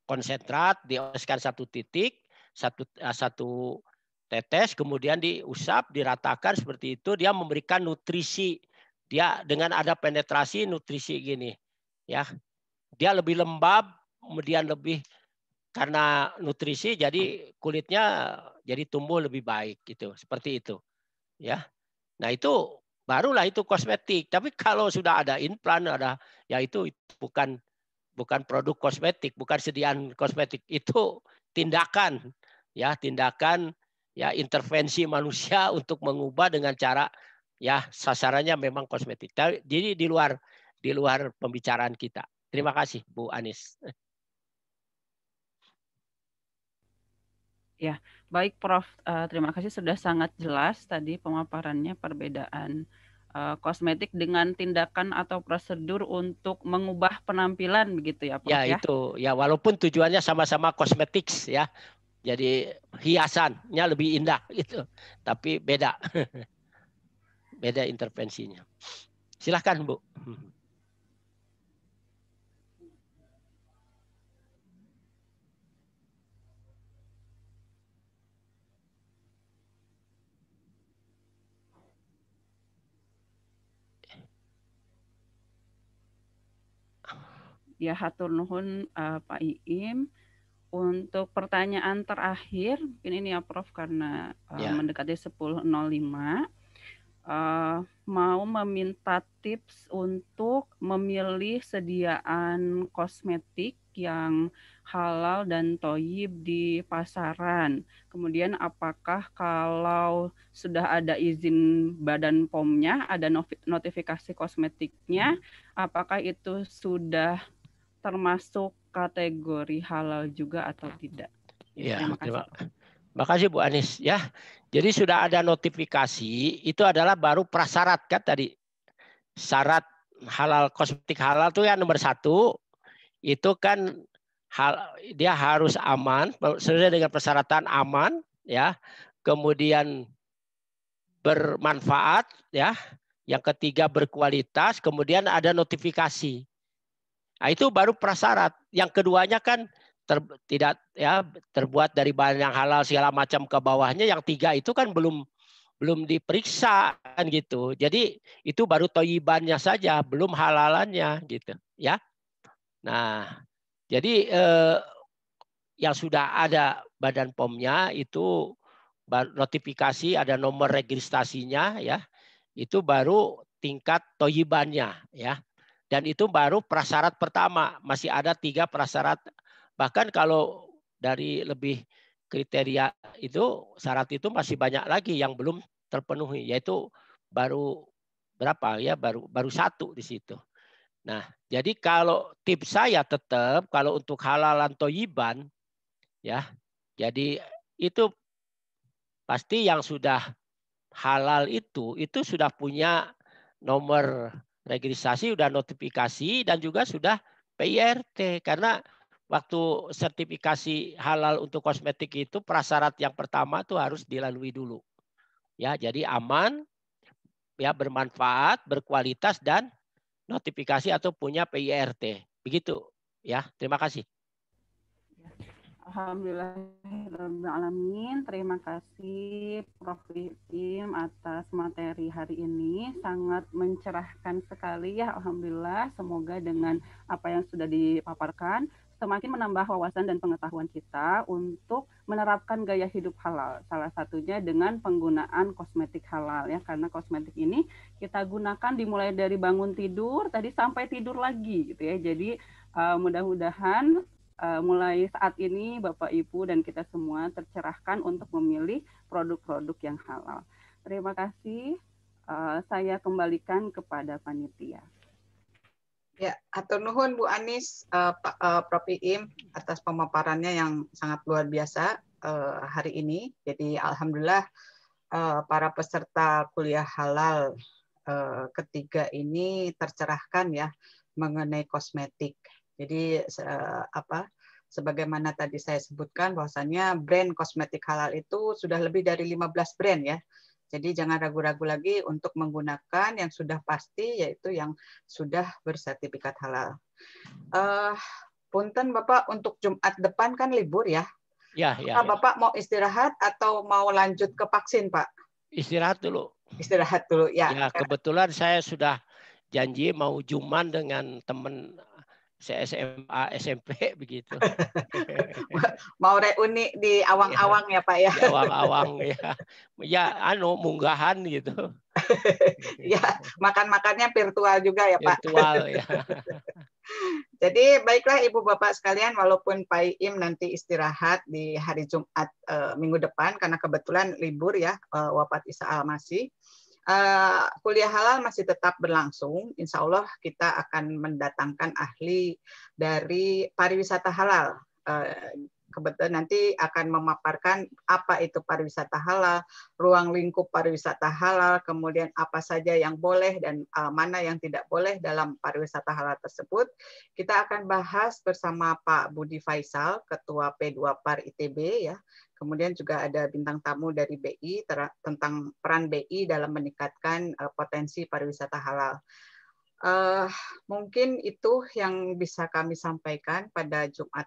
konsentrat, dioleskan satu titik, satu tetes, kemudian diusap, diratakan seperti itu, dia memberikan nutrisi, dia dengan ada penetrasi nutrisi gini ya, dia lebih lembab, kemudian lebih karena nutrisi jadi kulitnya jadi tumbuh lebih baik gitu, seperti itu ya. Nah, itu barulah itu kosmetik. Tapi kalau sudah ada implan, ada ya itu bukan produk kosmetik, bukan sediaan kosmetik, itu tindakan ya, intervensi manusia untuk mengubah dengan cara ya sasarannya memang kosmetik. Jadi di luar pembicaraan kita. Terima kasih Bu Anis. Ya, baik Prof. Terima kasih sudah sangat jelas tadi pemaparannya perbedaan kosmetik dengan tindakan atau prosedur untuk mengubah penampilan begitu ya Prof ya? Ya itu, ya walaupun tujuannya sama-sama kosmetik ya, jadi hiasannya lebih indah gitu, tapi beda, beda intervensinya. Silahkan Bu. Ya, hatur nuhun Pak Iim. Untuk pertanyaan terakhir, ini ya Prof karena mendekati 10.05, mau meminta tips untuk memilih sediaan kosmetik yang halal dan thoyyib di pasaran. Kemudian apakah kalau sudah ada izin Badan POM-nya, ada notifikasi kosmetiknya, apakah itu sudah termasuk kategori halal juga atau tidak? Ya, terima kasih Bu Anis ya. Jadi sudah ada notifikasi, itu adalah baru prasyarat kan tadi. Syarat halal, kosmetik halal itu yang nomor 1, itu kan dia harus aman, sesuai dengan persyaratan aman ya. Kemudian bermanfaat ya. Yang ketiga berkualitas, kemudian ada notifikasi. Nah, itu baru prasyarat. Yang keduanya kan tidak ya terbuat dari bahan yang halal segala macam ke bawahnya. Yang 3 itu kan belum diperiksa kan gitu. Jadi itu baru thoyibannya saja, belum halalannya gitu ya. Nah, jadi yang sudah ada Badan POM-nya itu notifikasi, ada nomor registrasinya ya. Itu baru tingkat toyibannya ya. Dan itu baru prasyarat pertama, masih ada 3 prasyarat. Bahkan kalau dari lebih kriteria itu, syarat itu masih banyak lagi yang belum terpenuhi, yaitu baru berapa ya, baru 1 di situ. Nah, jadi kalau tips saya tetap kalau untuk halalan toyiban ya, jadi itu pasti yang sudah halal itu sudah punya nomor registrasi, sudah notifikasi, dan juga sudah PIRT. Karena waktu sertifikasi halal untuk kosmetik itu prasyarat yang pertama tuh harus dilalui dulu. Ya, jadi aman, ya bermanfaat, berkualitas, dan notifikasi atau punya PIRT. Begitu ya. Terima kasih. Alhamdulillahirrahmanirrahim. Terima kasih Prof. Iim atas materi hari ini. Sangat mencerahkan sekali ya. Alhamdulillah. Semoga dengan apa yang sudah dipaparkan semakin menambah wawasan dan pengetahuan kita untuk menerapkan gaya hidup halal. Salah satunya dengan penggunaan kosmetik halal ya. Karena kosmetik ini kita gunakan dimulai dari bangun tidur tadi sampai tidur lagi gitu ya. Jadi mudah-mudahan mulai saat ini Bapak Ibu dan kita semua tercerahkan untuk memilih produk-produk yang halal. Terima kasih. Saya kembalikan kepada panitia. Ya, atur nuhun Bu Anis, Prof. Iim atas pemaparannya yang sangat luar biasa hari ini. Jadi alhamdulillah para peserta kuliah halal ketiga ini tercerahkan ya mengenai kosmetik. Jadi sebagaimana tadi saya sebutkan bahwasannya brand kosmetik halal itu sudah lebih dari 15 brand ya. Jadi jangan ragu-ragu lagi untuk menggunakan yang sudah pasti, yaitu yang sudah bersertifikat halal. Punten Bapak, untuk Jumat depan kan libur ya? Ya. Bapak mau istirahat atau mau lanjut ke vaksin Pak? Istirahat dulu. Istirahat dulu ya. Ya, kebetulan saya sudah janji mau juman dengan teman saya SMA, SMP begitu. Mau reuni di awang-awang ya Pak ya? Di awang-awang ya. Ya, munggahan gitu. Ya, makan-makannya virtual juga ya Pak? Virtual ya. Jadi baiklah Ibu Bapak sekalian, walaupun Pak Iim nanti istirahat di hari Jumat minggu depan karena kebetulan libur ya, wafat Isa Al-Masih. Kuliah halal masih tetap berlangsung. Insya Allah kita akan mendatangkan ahli dari pariwisata halal. Kebetulan nanti akan memaparkan apa itu pariwisata halal, ruang lingkup pariwisata halal, kemudian apa saja yang boleh dan mana yang tidak boleh dalam pariwisata halal tersebut. Kita akan bahas bersama Pak Budi Faisal, Ketua P2PAR ITB ya. Kemudian juga ada bintang tamu dari BI tentang peran BI dalam meningkatkan potensi pariwisata halal. Mungkin itu yang bisa kami sampaikan pada Jumat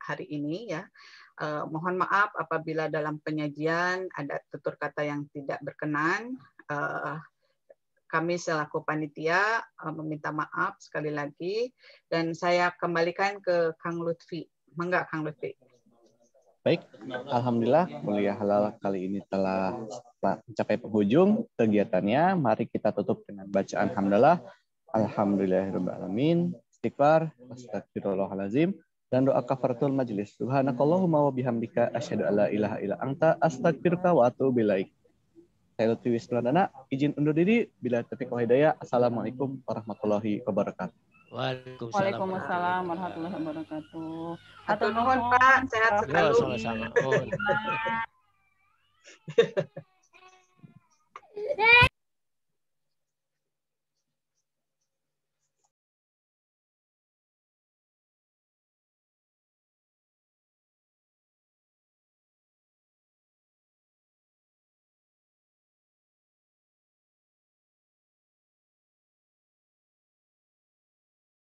hari ini ya. Mohon maaf apabila dalam penyajian ada tutur kata yang tidak berkenan. Kami selaku panitia meminta maaf sekali lagi, dan saya kembalikan ke Kang Lutfi. Mangga Kang Lutfi. Baik, alhamdulillah kuliah halal kali ini telah mencapai penghujung kegiatannya. Mari kita tutup dengan bacaan hamdalah. Alhamdulillahirrahmanirrahim. Istighfar, astagfirullahalazim, dan doa kafaratul majlis. Subhanakallahumma wa bihamdika asyhadu alla ilaha illa anta astaghfiruka wa atubu ilaik. Saya Lutfi Wisnuwardana, izin undur diri. Bila taufiq wal hidayah. Assalamualaikum warahmatullahi wabarakatuh. Waalaikumsalam warahmatullahi wabarakatuh. Atur nuhun Pak, sehat selalu. Sama-sama.